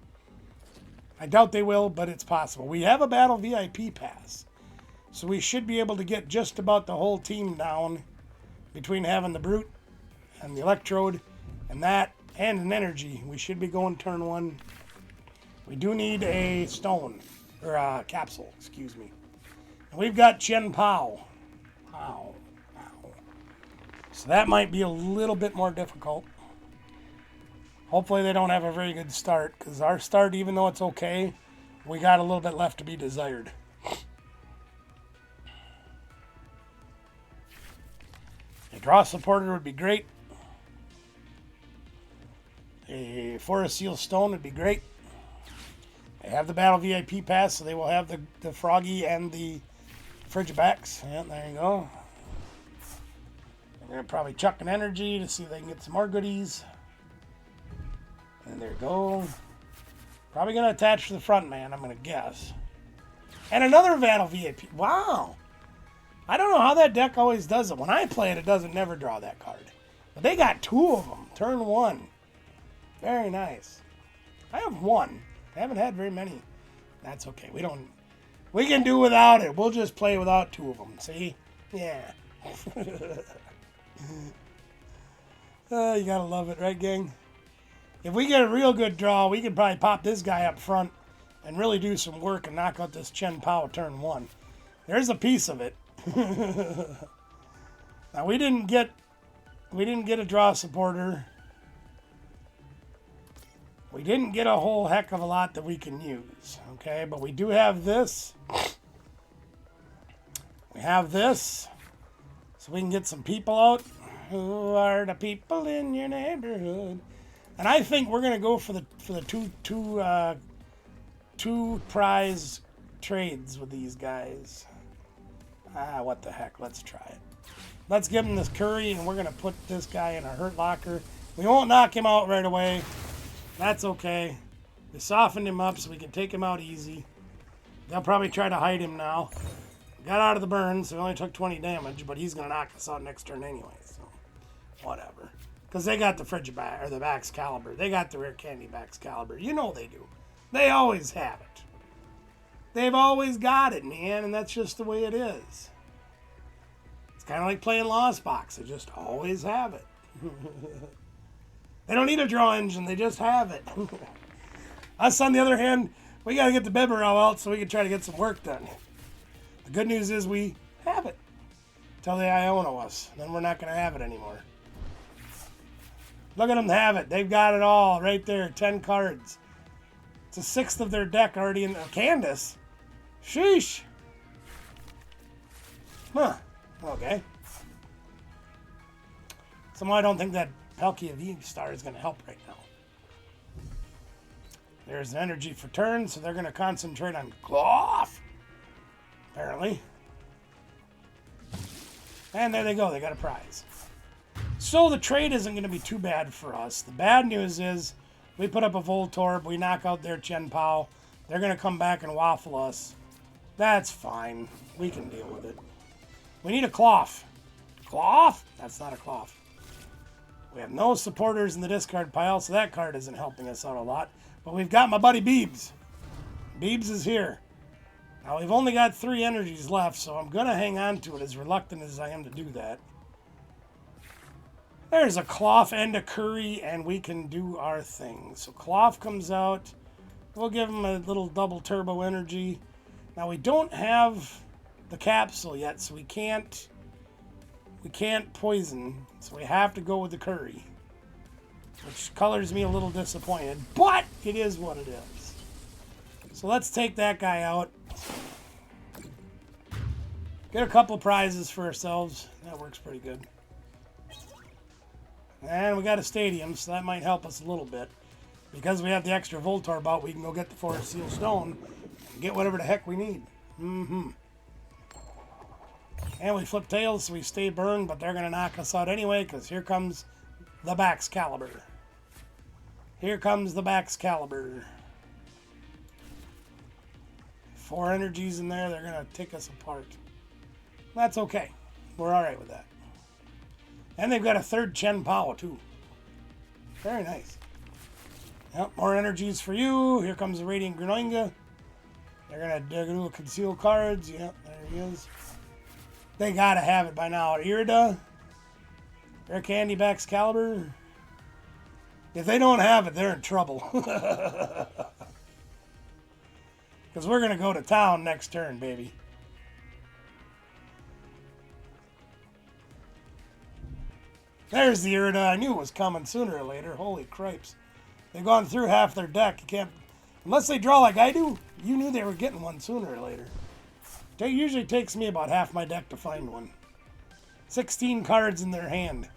I doubt they will, but it's possible. We have a Battle VIP pass, so we should be able to get just about the whole team down between having the Brute and the Electrode and that and an energy. We should be going turn 1. We do need a stone. Or a capsule, excuse me. And we've got Chen Pao. Wow. So that might be a little bit more difficult. Hopefully they don't have a very good start, because our start, even though it's okay, we got a little bit left to be desired. A draw supporter would be great. A Forest Seal Stone would be great. They have the Battle VIP pass, so they will have the Froggy and the Frigibacks. Yeah, there you go. They're going to probably chuck an energy to see if they can get some more goodies. And there you go. Probably going to attach to the front man, I'm going to guess. And another Battle VIP. Wow. I don't know how that deck always does it. When I play it, it doesn't never draw that card. But they got 2 of them. Turn 1. Very nice. I have 1. I haven't had very many. That's okay. We can do without it. We'll just play without 2 of them. See? Yeah. You gotta love it, right, gang? If we get a real good draw, we can probably pop this guy up front and really do some work and knock out this Chen Pao turn 1. There's a piece of it. Now we didn't get a draw supporter. We didn't get a whole heck of a lot that we can use, okay? But we do have this. We have this, so we can get some people out. Who are the people in your neighborhood? And I think we're gonna go for the two prize trades with these guys. What the heck? Let's try it. Let's give him this curry, and we're gonna put this guy in a hurt locker. We won't knock him out right away. That's okay. We softened him up so we can take him out easy. They'll probably try to hide him now. Got out of the burn, so he only took 20 damage, but he's going to knock us out next turn anyway, so whatever. Because they got the Frigiback, or the Ptcgl. They got the Rare Candy Ptcgl. You know they do. They always have it. They've always got it, man, and that's just the way it is. It's kind of like playing Lost Box. They just always have it. They don't need a draw engine, they just have it. Us, on the other hand, we got to get the Beberel out so we can try to get some work done. The good news is we have it. Tell the Iono us, then we're not going to have it anymore. Look at them have it. They've got it all right there, 10 cards. It's a 1/6 of their deck already in Candace. Sheesh. Huh. Okay. Somehow I don't think that Ptcgl star is going to help right now. There's an energy for turn, so they're going to concentrate on Klawf, apparently. And there they go. They got a prize. So the trade isn't going to be too bad for us. The bad news is we put up a Voltorb. We knock out their Chen Pao. They're going to come back and waffle us. That's fine. We can deal with it. We need a Klawf. Klawf? That's not a Klawf. We have no supporters in the discard pile, so that card isn't helping us out a lot. But we've got my buddy Beebs. Beebs is here. Now, we've only got 3 energies left, so I'm going to hang on to it as reluctant as I am to do that. There's a Klawf and a Curry, and we can do our thing. So Klawf comes out. We'll give him a little double turbo energy. Now, we don't have the capsule yet, so we can't poison, so we have to go with the Curry, which colors me a little disappointed, but it is what it is. So let's take that guy out. Get a couple prizes for ourselves. That works pretty good. And we got a stadium, so that might help us a little bit. Because we have the extra Voltorb out, we can go get the Forest Seal Stone and get whatever the heck we need. And we flip tails, so we stay burned, but they're going to knock us out anyway, because here comes the Ptcgl. Here comes the Ptcgl. 4 energies in there, they're going to take us apart. That's okay. We're alright with that. And they've got a 3rd Chen Pao, too. Very nice. Yep, more energies for you. Here comes the Radiant Greninja. They're going to do conceal cards. Yep, there he is. They got to have it by now. Irida. Rare Candy Ptcgl. If they don't have it, they're in trouble. Because we're going to go to town next turn, baby. There's the Irida. I knew it was coming sooner or later. Holy cripes. They've gone through half their deck. You can't... Unless they draw like I do, you knew they were getting one sooner or later. It usually takes me about half my deck to find one. 16 cards in their hand.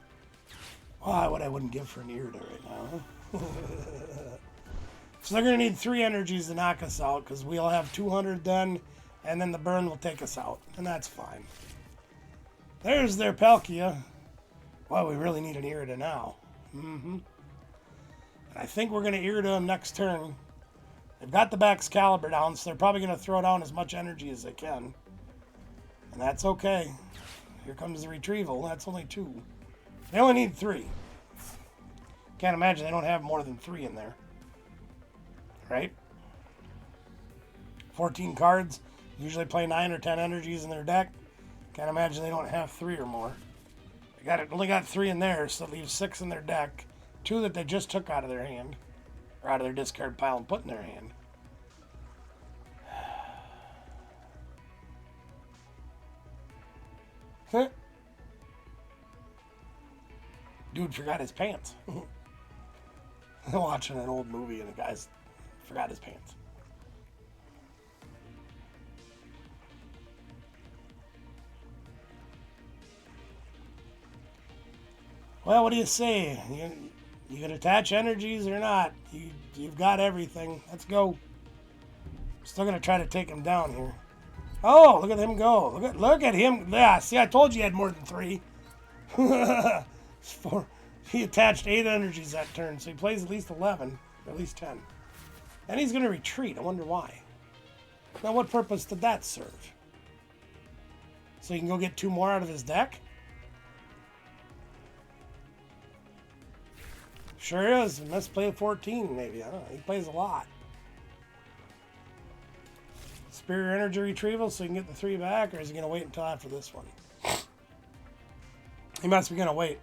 Wow, what I wouldn't give for an Irida right now. So they're going to need 3 energies to knock us out, because we'll have 200 then, and then the burn will take us out, and that's fine. There's their Ptcgl. Well, we really need an Irida now. And I think we're going to Irida them next turn. They've got the Ptcgl down, so they're probably going to throw down as much energy as they can. And that's okay. Here comes the retrieval. That's only 2. They only need 3. Can't imagine they don't have more than 3 in there. Right? 14 cards. Usually play 9 or 10 energies in their deck. Can't imagine they don't have 3 or more. They only got 3 in there, so that leaves 6 in their deck. 2 that they just took out of their hand. Or out of their discard pile and put in their hand. Dude forgot his pants. Watching an old movie and the guy's forgot his pants. Well, what do you say? You can attach energies or not? You've got everything. Let's go. Still gonna try to take him down here. Oh, look at him go! Look at him! Yeah, see, I told you he had more than 3. 4. He attached 8 energies that turn, so he plays at least 11, or at least 10. And he's gonna retreat. I wonder why. Now, what purpose did that serve? So he can go get 2 more out of his deck? Sure is. He must play a 14, maybe. I don't know. He plays a lot. Superior energy retrieval so he can get the 3 back, or is he going to wait until after this one? He must be going to wait.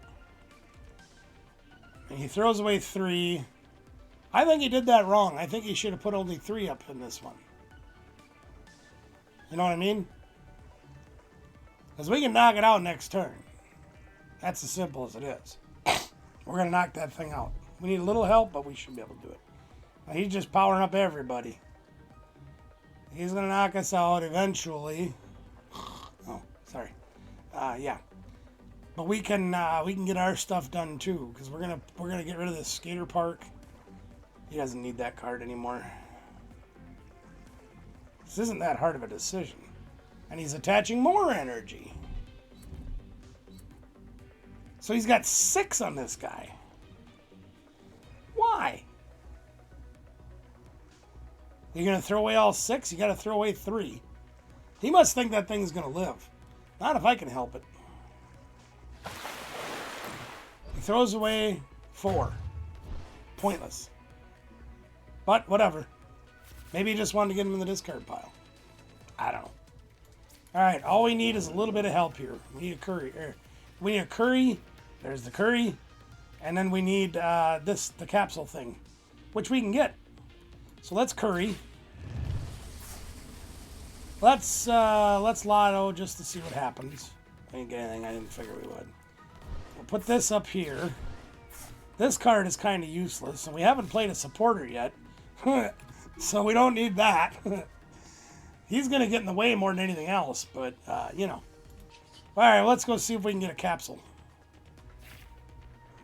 And he throws away 3. I think he did that wrong. I think he should have put only 3 up in this one. You know what I mean? Because we can knock it out next turn. That's as simple as it is. We're going to knock that thing out. We need a little help, but we should be able to do it. Now, he's just powering up everybody. He's going to knock us out eventually. Oh, sorry. Yeah. But we can get our stuff done too, because we're gonna get rid of this skater park. He doesn't need that card anymore. This isn't that hard of a decision. And he's attaching more energy. So he's got 6 on this guy. Why? You're going to throw away all 6? You got to throw away 3. He must think that thing's going to live. Not if I can help it. He throws away 4. Pointless. But whatever. Maybe he just wanted to get him in the discard pile. I don't know. Alright, all we need is a little bit of help here. We need a curry. We need a curry. There's the curry. And then we need the capsule thing, which we can get. So let's curry. Let's lotto just to see what happens. I didn't get anything I didn't figure we would. We'll put this up here. This card is kind of useless, and we haven't played a supporter yet. So we don't need that. He's going to get in the way more than anything else, but, you know. Alright, let's go see if we can get a capsule.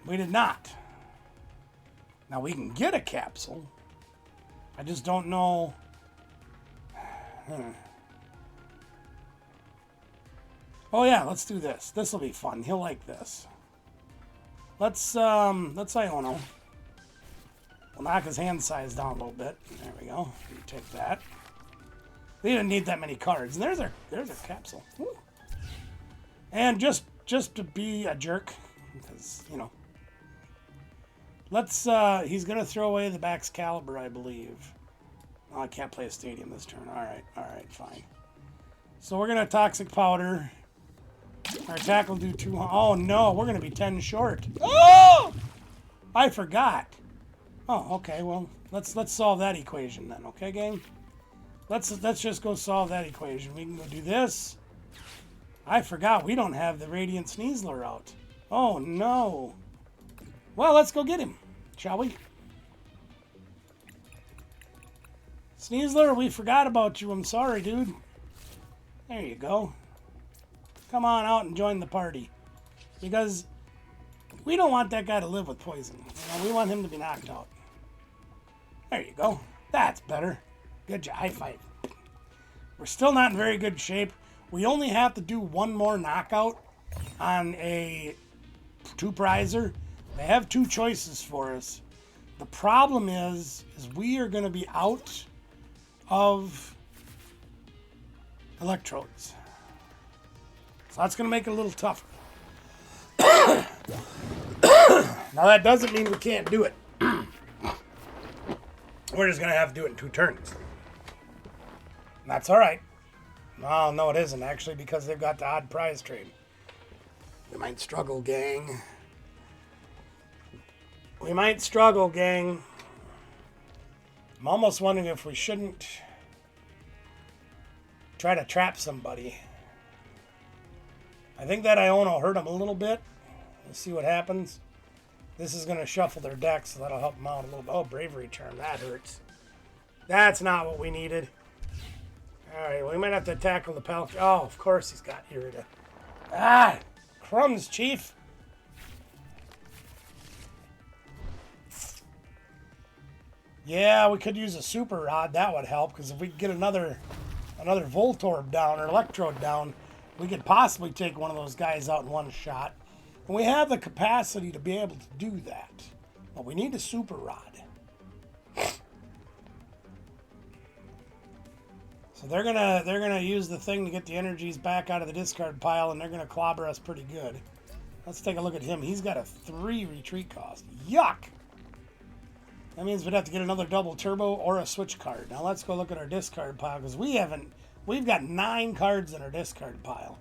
We did not. Now we can get a capsule. I just don't know. Oh yeah, let's do this. This will be fun. He'll like this. Let's Iono. We'll knock his hand size down a little bit. There we go. You take that. We didn't need that many cards. And there's our capsule. Woo. And just to be a jerk, because, you know. Let's, he's going to throw away the Ptcgl, I believe. Oh, I can't play a stadium this turn. Alright, fine. So we're going to Toxic Powder. Our attack will do 200. Oh no, we're going to be 10 short. Oh! I forgot. Oh, okay, well, let's solve that equation then, okay, gang? Let's just go solve that equation. We can go do this. I forgot we don't have the Radiant Sneasler out. Oh, no. Well, let's go get him, shall we? Sneasler, we forgot about you. I'm sorry, dude. There you go. Come on out and join the party. Because we don't want that guy to live with poison. You know, we want him to be knocked out. There you go. That's better. Good job. High five. We're still not in very good shape. We only have to do one more knockout on a 2-prizer. They have 2 choices for us. The problem is we are going to be out of electrodes. So that's going to make it a little tougher. Now that doesn't mean we can't do it. We're just going to have to do it in 2 turns. And that's all right. Well, no, it isn't actually, because they've got the odd prize trade. We might struggle, gang. We might struggle, gang. I'm almost wondering if we shouldn't try to trap somebody. I think that Iono hurt them a little bit. Let's see what happens. This is going to shuffle their deck, so that'll help them out a little bit. Oh, Bravery Charm. That hurts. That's not what we needed. All right, well, we might have to tackle the Ptcgl. Oh, of course he's got Irida. Ah, crumbs, Chief. Yeah, we could use a Super Rod. That would help, because if we could get another Voltorb down or Electrode down, we could possibly take one of those guys out in one shot. And we have the capacity to be able to do that. But we need a Super Rod. So they're gonna use the thing to get the energies back out of the discard pile, and they're gonna clobber us pretty good. Let's take a look at him. He's got a 3 retreat cost. Yuck! That means we'd have to get another double turbo or a switch card. Now let's go look at our discard pile, because we've got 9 cards in our discard pile.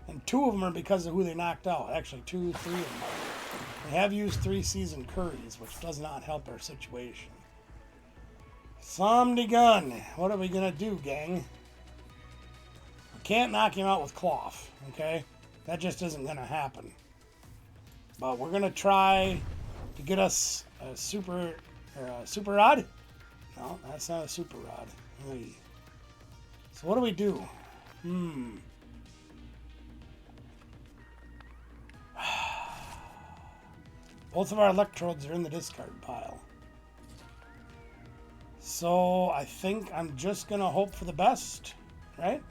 And 2 of them are because of who they knocked out. Actually, 2, 3 of them are. We have used 3 seasoned curries, which does not help our situation. Somebody gun. What are we going to do, gang? We can't knock him out with Klawf, okay? That just isn't going to happen. But we're going to try to get us a super rod. No, that's not a super rod. Hey. So what do we do? Both of our electrodes are in the discard pile. So I think I'm just going to hope for the best, right?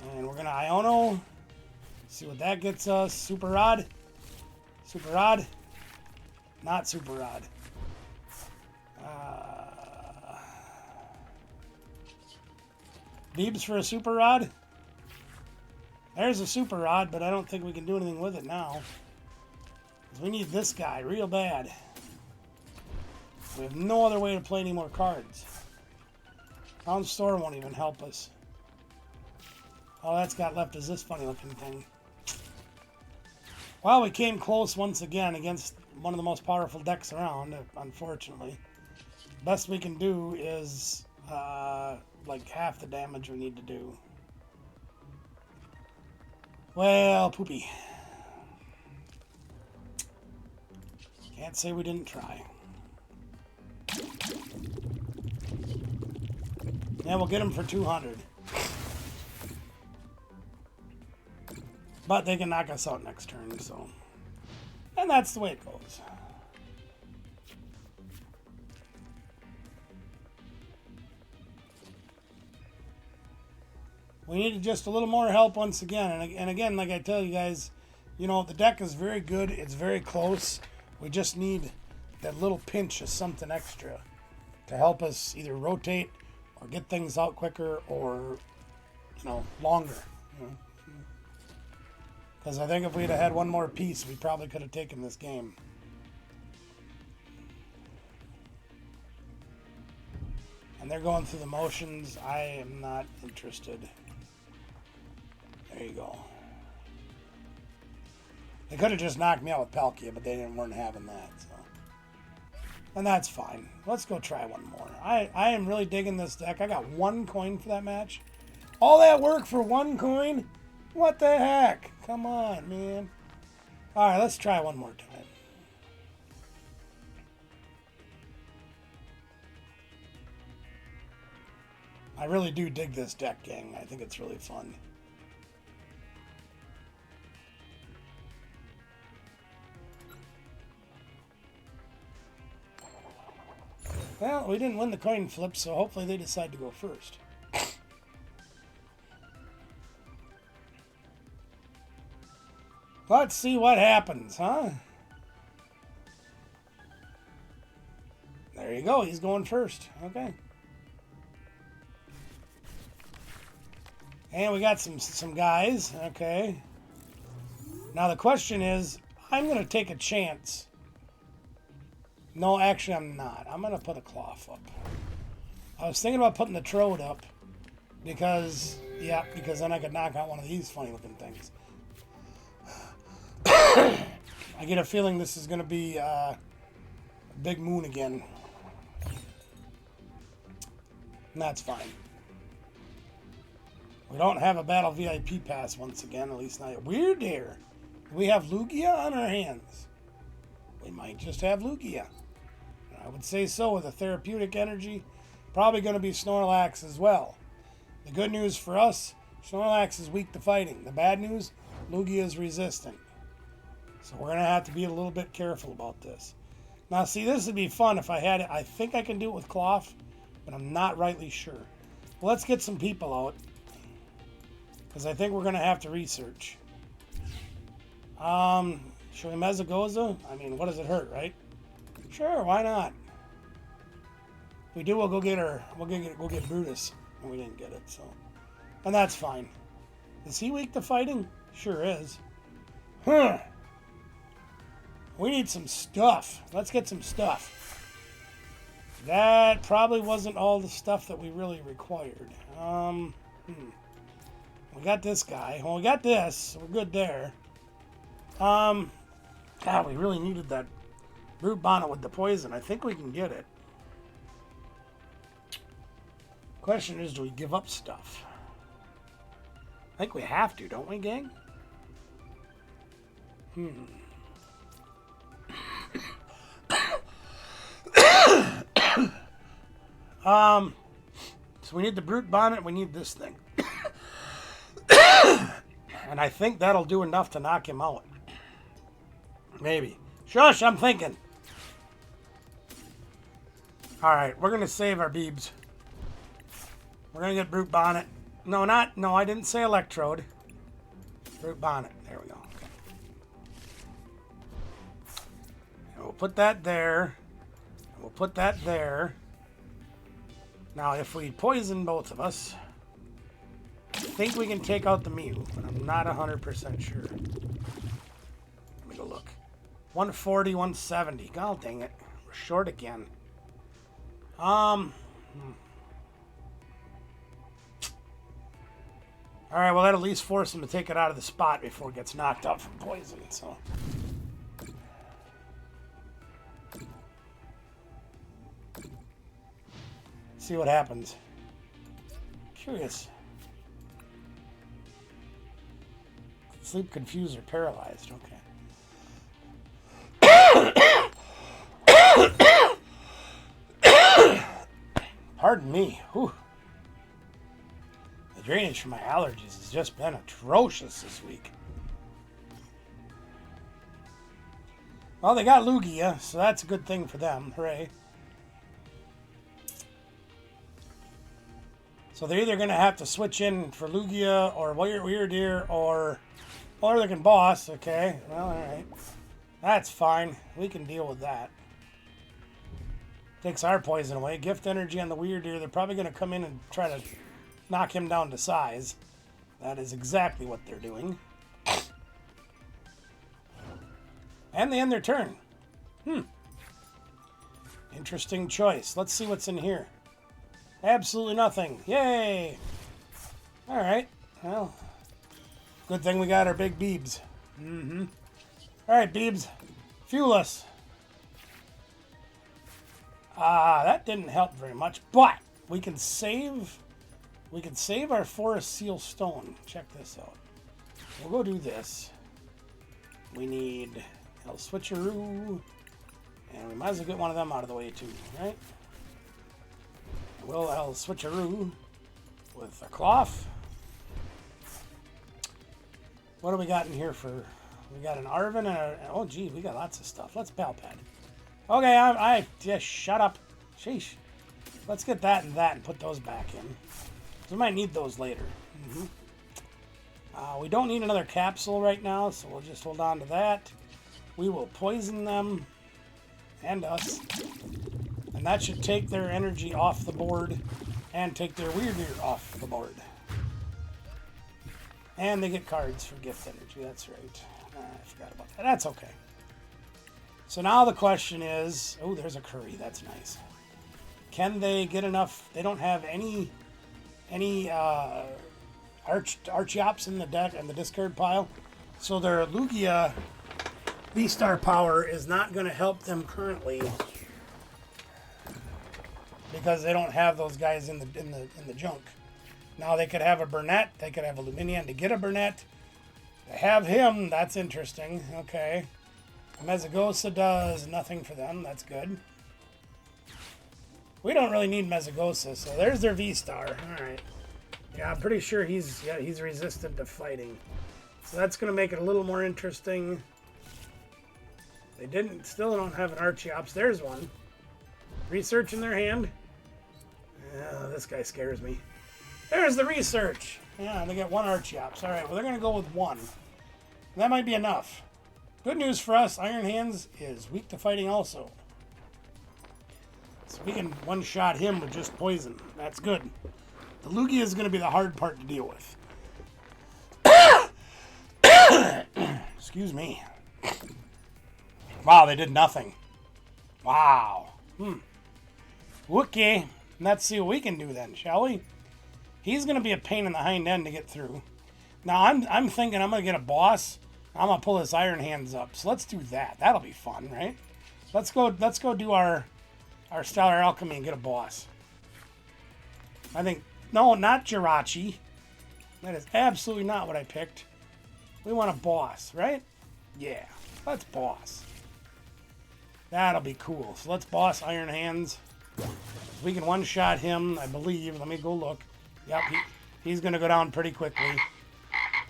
And we're going to Iono. See what that gets us. Super Rod. Super Rod. Not Super Rod. Beebs for a Super Rod. There's a Super Rod, but I don't think we can do anything with it now. We need this guy real bad. We have no other way to play any more cards. Town Store won't even help us. All that's got left is this funny looking thing. Well, we came close once again against one of the most powerful decks around, unfortunately. Best we can do is like half the damage we need to do. Well, poopy. Can't say we didn't try. Yeah, we'll get them for 200. But they can knock us out next turn, so. And that's the way it goes. We needed just a little more help once again. And again, like I tell you guys, you know, the deck is very good. It's very close. We just need that little pinch of something extra to help us either rotate or get things out quicker or, you know, longer. Because I think if we'd have had one more piece, we probably could have taken this game. And they're going through the motions. I am not interested. There you go. They could have just knocked me out with Ptcgl, but they weren't having that. So. And that's fine. Let's go try one more. I am really digging this deck. I got 1 coin for that match. All that work for 1 coin? What the heck? Come on, man. Alright, let's try one more time. I really do dig this deck, gang. I think it's really fun. Well, we didn't win the coin flip, so hopefully they decide to go first. Let's see what happens, huh? There you go. He's going first. Okay. And we got some guys. Okay. Now the question is, I'm going to take a chance. No, actually I'm not. I'm going to put a Klawf up. I was thinking about putting the Trode up because then I could knock out one of these funny looking things. I get a feeling this is going to be a big moon again. And that's fine. We don't have a battle VIP pass once again, at least not. Weird here. We have Lugia on our hands. We might just have Lugia. I would say so with a therapeutic energy. Probably going to be Snorlax as well. The good news for us, Snorlax is weak to fighting. The bad news, Lugia is resistant. So we're going to have to be a little bit careful about this. Now, see, this would be fun if I had it. I think I can do it with Klawf, but I'm not rightly sure. Well, let's get some people out, because I think we're going to have to research. Should we Mezagoza? I mean, what does it hurt, right? Sure, why not? If we do, we'll go get we'll get Brutus. And we didn't get it, so. And that's fine. Is he weak to fighting? Sure is. Huh. We need some stuff. Let's get some stuff. That probably wasn't all the stuff that we really required. We got this guy. Well, we got this. So we're good there. God, we really needed that Brute Bonnet with the poison. I think we can get it. Question is, do we give up stuff? I think we have to, don't we, gang? So we need the Brute Bonnet, we need this thing. And I think that'll do enough to knock him out. Maybe. Shush, I'm thinking. Alright, we're going to save our Beebs. We're going to get Brute Bonnet. No, I didn't say Electrode. Brute Bonnet. There we go. Okay. And we'll put that there. And we'll put that there. Now, if we poison both of us, I think we can take out the Mew, but I'm not 100% sure. Let me go look. 140, 170. God dang it. We're short again. Alright, well, that'll at least force him to take it out of the spot before it gets knocked out from poison, so. See what happens. Curious. Sleep confused or paralyzed. Okay. Pardon me. Whew. The drainage from my allergies has just been atrocious this week. Well, they got Lugia, so that's a good thing for them. Hooray. So they're either going to have to switch in for Lugia or Weirdeer or they can boss. Okay, well, alright. That's fine. We can deal with that. Takes our poison away. Gift energy on the Weirdeer. They're probably going to come in and try to knock him down to size. That is exactly what they're doing. And they end their turn. Interesting choice. Let's see what's in here. Absolutely nothing. Yay! Alright. Well, good thing we got our big Beebs. Alright, Beebs. Fuel us. That didn't help very much, but we can save our Forest Seal Stone. Check this out. We'll go do this. We need El Switcheroo. And we might as well get one of them out of the way too, right? We'll El Switcheroo with a Klawf. What do we got in here for... We got an Arvin and a... Oh, gee, we got lots of stuff. Let's Pal Pad. Okay, I just shut up. Sheesh. Let's get that and put those back in. We might need those later. We don't need another capsule right now, so we'll just hold on to that. We will poison them and us. And that should take their energy off the board and take their weird off the board. And they get cards for gift energy. That's right. I forgot about that. That's okay. So now the question is... Oh, there's a Curry. That's nice. Can they get enough? They don't have any Archeops in the deck and the discard pile. So their Lugia V-Star power is not going to help them currently because they don't have those guys in the junk. Now they could have a Burnett, they could have a Luminion to get a Burnett. They have him, that's interesting. Okay. Mezagosa does nothing for them, that's good. We don't really need Mezagosa, so there's their V-Star. Alright. Yeah, I'm pretty sure he's resistant to fighting. So that's going to make it a little more interesting. They still don't have an Archeops. There's one. Research in their hand. This guy scares me. There's the research. Yeah, they got one Archeops. All right, well, they're going to go with one. And that might be enough. Good news for us, Iron Hands is weak to fighting also. So we can one-shot him with just poison. That's good. The Lugia is going to be the hard part to deal with. Excuse me. Wow, they did nothing. Wow. Okay. Let's see what we can do then, shall we? He's going to be a pain in the hind end to get through. Now, I'm thinking I'm going to get a boss. I'm going to pull his Iron Hands up. So let's do that. That'll be fun, right? Let's go do our Stellar Alchemy and get a boss. I think... No, not Jirachi. That is absolutely not what I picked. We want a boss, right? Yeah, let's boss. That'll be cool. So let's boss Iron Hands. We can one-shot him, I believe. Let me go look. Yep, he's going to go down pretty quickly.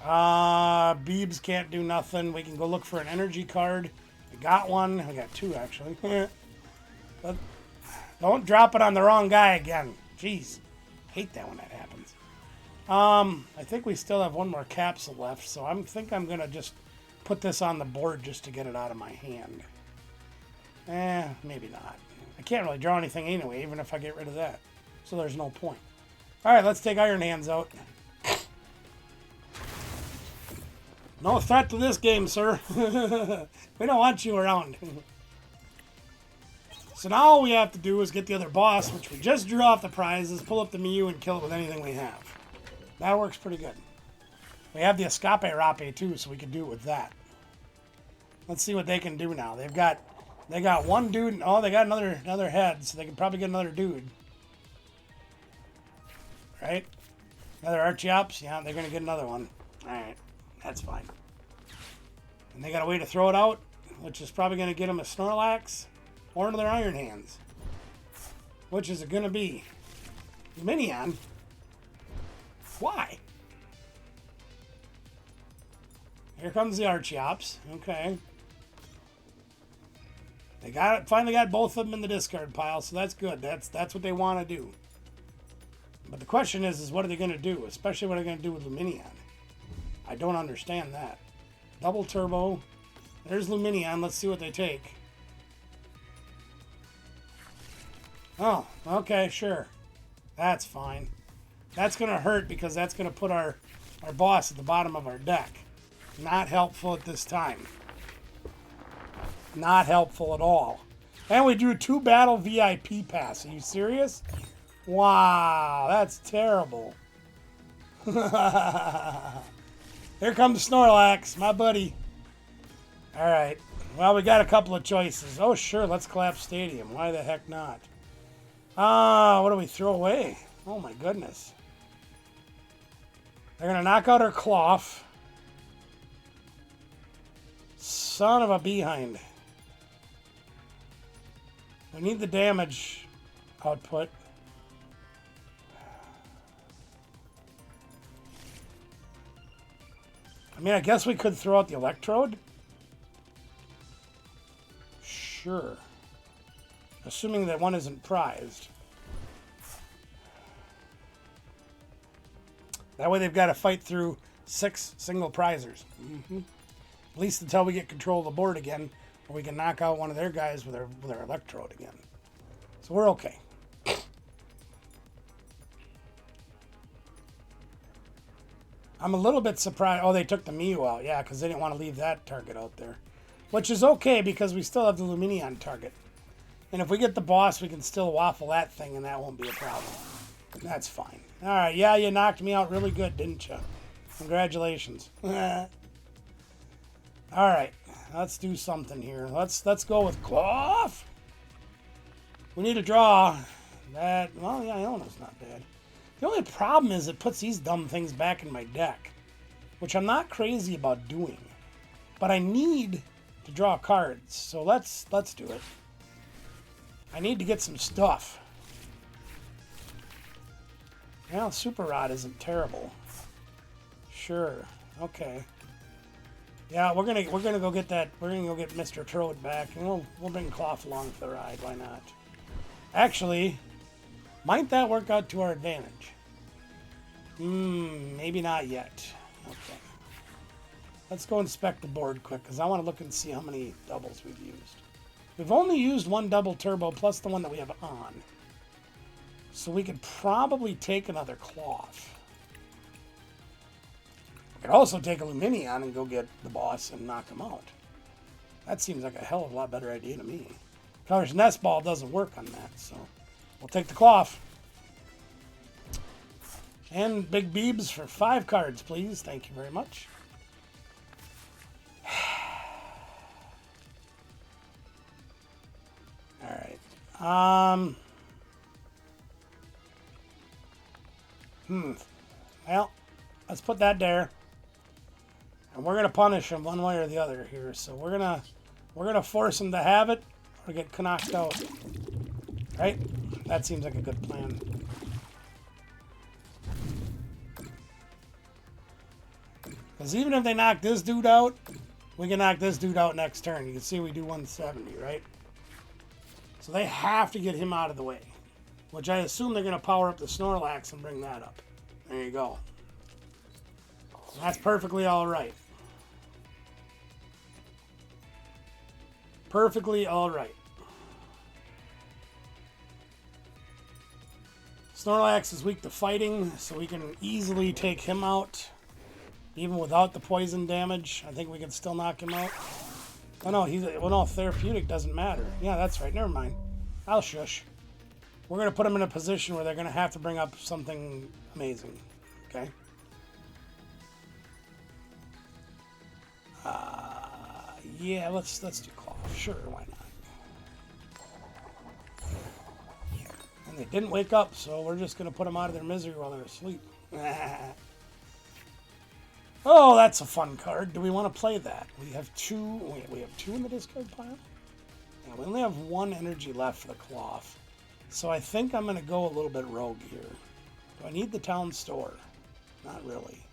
Beebs can't do nothing. We can go look for an energy card. We got one. We got two, actually. But don't drop it on the wrong guy again. Jeez. Hate that when that happens. I think we still have one more capsule left, so I think I'm going to just put this on the board just to get it out of my hand. Maybe not. I can't really draw anything anyway, even if I get rid of that. So there's no point. Alright, let's take Iron Hands out. No threat to this game, sir. We don't want you around. So now all we have to do is get the other boss, which we just drew off the prizes, pull up the Mew, and kill it with anything we have. That works pretty good. We have the Escape Rape too, so we can do it with that. Let's see what they can do now. They got one dude. Oh, they got another head, so they can probably get another dude. Right? Another Archeops? Yeah, they're going to get another one. Alright, that's fine. And they got a way to throw it out, which is probably going to get them a Snorlax. Or another Iron Hands. Which is it going to be? Minion? Why? Here comes the Archeops. Okay. They finally got both of them in the discard pile, so that's good. That's what they want to do. But the question is what are they going to do? Especially what are they going to do with Luminion? I don't understand that. Double Turbo. There's Luminion. Let's see what they take. Oh, okay, sure. That's fine. That's going to hurt because that's going to put our boss at the bottom of our deck. Not helpful at this time. Not helpful at all. And we drew 2 battle VIP pass. Are you serious? Wow, that's terrible. Here comes Snorlax, my buddy. All right. Well, we got a couple of choices. Oh, sure, let's collapse Stadium. Why the heck not? What do we throw away? Oh, my goodness. They're going to knock out our Klawf. Son of a behind. We need the damage output. I mean, I guess we could throw out the Electrode. Sure. Assuming that one isn't prized. That way they've got to fight through 6 single prizers. At least until we get control of the board again, or we can knock out one of their guys with our Electrode again. So we're okay. I'm a little bit surprised. Oh, they took the Miu out. Yeah, because they didn't want to leave that target out there. Which is okay, because we still have the Luminion target. And if we get the boss, we can still waffle that thing, and that won't be a problem. That's fine. All right, yeah, you knocked me out really good, didn't you? Congratulations. All right, let's do something here. Let's go with Klawf. We need to draw that. Well, yeah, Iona's not bad. The only problem is it puts these dumb things back in my deck, which I'm not crazy about doing. But I need to draw cards, so let's do it. I need to get some stuff. Well, Super Rod isn't terrible. Sure. Okay. Yeah, we're gonna go get that. We're gonna go get Mr. Trode back, and we'll bring Klawf along for the ride. Why not? Actually, might that work out to our advantage? Maybe not yet. Okay. Let's go inspect the board quick, because I want to look and see how many doubles we've used. We've only used 1 double turbo plus the one that we have on. So we could probably take another Klawf. We could also take a Luminion and go get the boss and knock him out. That seems like a hell of a lot better idea to me. Of course, Nest Ball doesn't work on that, so we'll take the Klawf. And Big Beebs for 5 cards, please. Thank you very much. All right. Well, let's put that there. And we're gonna punish him one way or the other here. So we're gonna force him to have it or get knocked out. Right? That seems like a good plan. Because even if they knock this dude out, we can knock this dude out next turn. You can see we do 170, right? So they have to get him out of the way. Which I assume they're going to power up the Snorlax and bring that up. There you go. That's perfectly all right. Perfectly all right. Snorlax is weak to fighting, so we can easily take him out. Even without the poison damage, I think we can still knock him out. Oh no, no, therapeutic doesn't matter. Yeah, that's right. Never mind. I'll shush. We're going to put them in a position where they're going to have to bring up something amazing. Okay? Yeah, let's do Klawf. Sure, why not? And they didn't wake up, so we're just going to put them out of their misery while they're asleep. Oh, that's a fun card. Do we want to play that? We have 2. We have 2 in the discard pile? Yeah, we only have 1 energy left for the Klawf. So I think I'm going to go a little bit rogue here. Do I need the town store? Not really.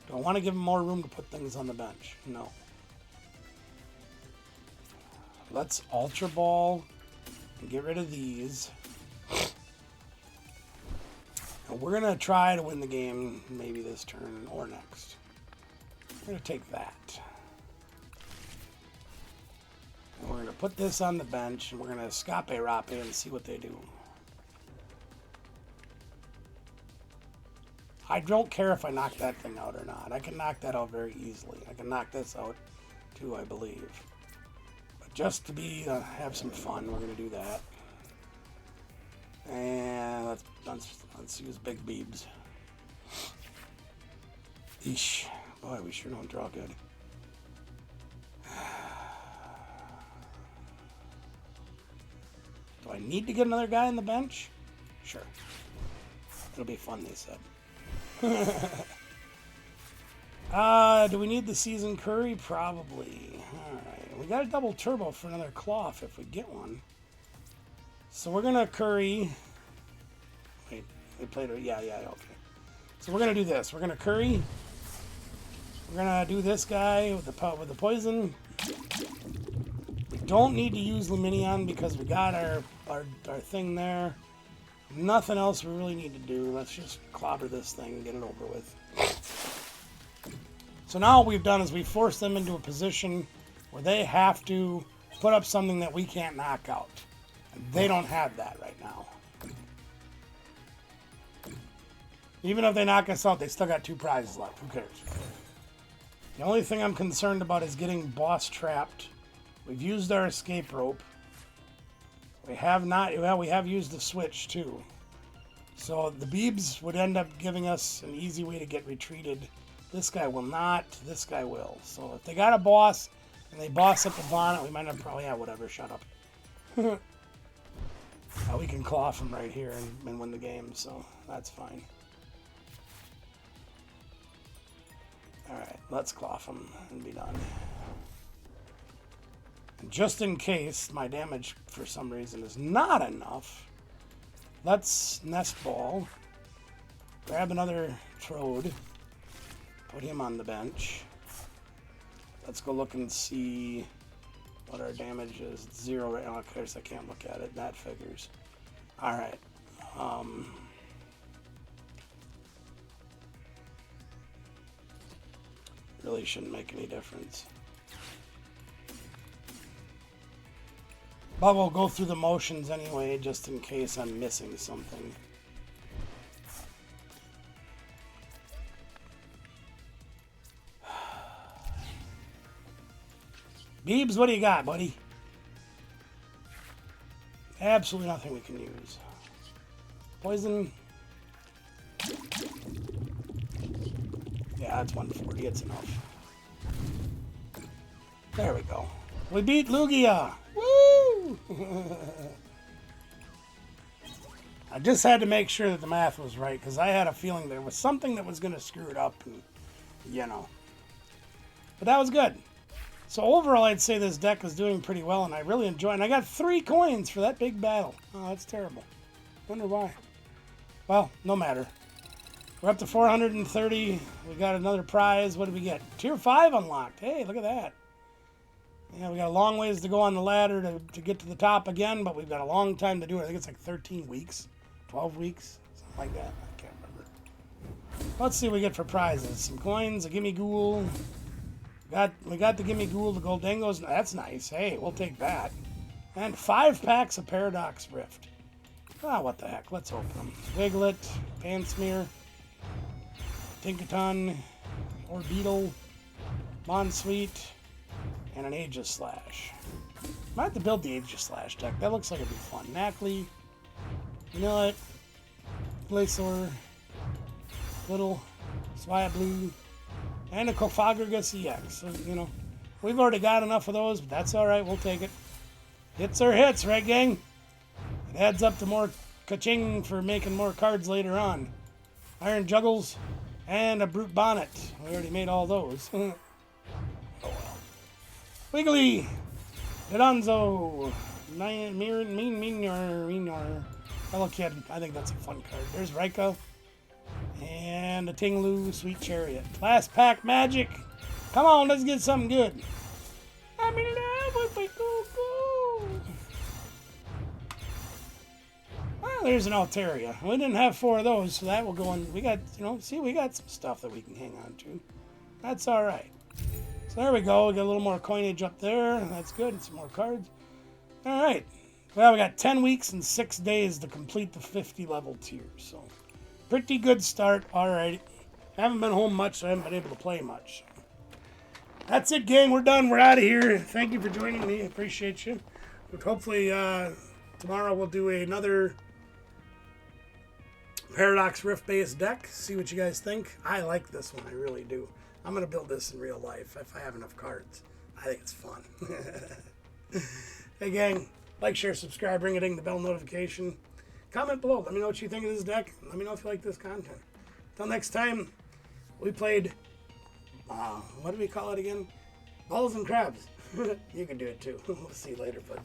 Do I want to give him more room to put things on the bench? No. Let's Ultra Ball and get rid of these. And we're going to try to win the game maybe this turn or next. We're going to take that. And we're going to put this on the bench, and we're going to Escape Rape and see what they do. I don't care if I knock that thing out or not. I can knock that out very easily. I can knock this out too, I believe. But just to have some fun, we're going to do that. And let's use Big Beebs. Eesh. Boy, we sure don't draw good. Do I need to get another guy on the bench? Sure. It'll be fun, they said. Do we need the seasoned curry? Probably. Alright. We got a double turbo for another Klawf if we get one. So we're going to curry. Wait, we played it. Yeah, okay. So we're going to do this. We're going to curry. We're going to do this guy with the poison. We don't need to use Luminion because we got our thing there. Nothing else we really need to do. Let's just clobber this thing and get it over with. So now what we've done is we've forced them into a position where they have to put up something that we can't knock out. And they don't have that right now. Even if they knock us out, they still got 2 prizes left. Who cares? The only thing I'm concerned about is getting boss trapped. We've used our escape rope. We have not, well, we have used the switch too. So the Beebs would end up giving us an easy way to get retreated. This guy will not, this guy will. So if they got a boss and they boss up the bonnet, we might have probably, yeah, whatever, shut up. We can Klawf him right here and win the game, so that's fine. Alright, let's Klawf him and be done. And just in case my damage for some reason is not enough, let's Nest Ball, grab another Trode, put him on the bench. Let's go look and see what our damage is. It's 0 right now. Of course, I can't look at it. That figures. Alright. Really shouldn't make any difference. But we'll go through the motions anyway, just in case I'm missing something. Beebs, what do you got, buddy? Absolutely nothing we can use. Poison. Yeah, that's 140. It's enough. There we go. We beat Lugia! Woo! I just had to make sure that the math was right, because I had a feeling there was something that was going to screw it up, and, you know. But that was good. So overall, I'd say this deck is doing pretty well, and I really enjoy it. And I got 3 coins for that big battle. Oh, that's terrible. Wonder why. Well, no matter. We're up to 430. We got another prize. What did we get? Tier 5 unlocked. Hey, look at that. Yeah, we got a long ways to go on the ladder to get to the top again, but we've got a long time to do it. I think it's like 13 weeks, 12 weeks, something like that. I can't remember. Let's see what we get for prizes. Some coins, a Gimme Ghoul. We got the Gimme Ghoul, the Goldengos. That's nice. Hey, we'll take that. And 5 packs of Paradox Rift. Ah, what the heck. Let's open them. Wiglet, Pansmear, Tinkaton, Orbeetle, Monsweet, and an Aegis Slash. Might have to build the Aegis Slash deck. That looks like it'd be fun. Knackley, Millet, Glacier, Little, Swaya Blue, and a Cofagrigus EX. So, you know, we've already got enough of those, but that's alright. We'll take it. Hits are hits, right, gang? It adds up to more ka-ching for making more cards later on. Iron Juggles, and a Brute Bonnet. We already made all those. Oh well. Wiggly, Donzo, Meanor. Hello Kid. I think that's a fun card. There's Rika. And a Tinglu, Sweet Chariot. Last pack magic. Come on, let's get something good. I'm in love with my Goku. Well, there's an Altaria. We didn't have 4 of those, so that will go in. We got, you know, see, we got some stuff that we can hang on to. That's all right. So there we go. We got a little more coinage up there. That's good. And some more cards. All right. Well, we got 10 weeks and 6 days to complete the 50 level tier. So pretty good start. All right. Haven't been home much, so I haven't been able to play much. That's it, gang. We're done. We're out of here. Thank you for joining me. I appreciate you. But hopefully tomorrow we'll do another Paradox Rift-based deck. See what you guys think. I like this one. I really do. I'm going to build this in real life if I have enough cards. I think it's fun. Hey, gang. Like, share, subscribe, ring a ding, the bell notification. Comment below. Let me know what you think of this deck. Let me know if you like this content. Until next time, we played what do we call it again? Balls and crabs. You can do it too. We'll see you later, bud.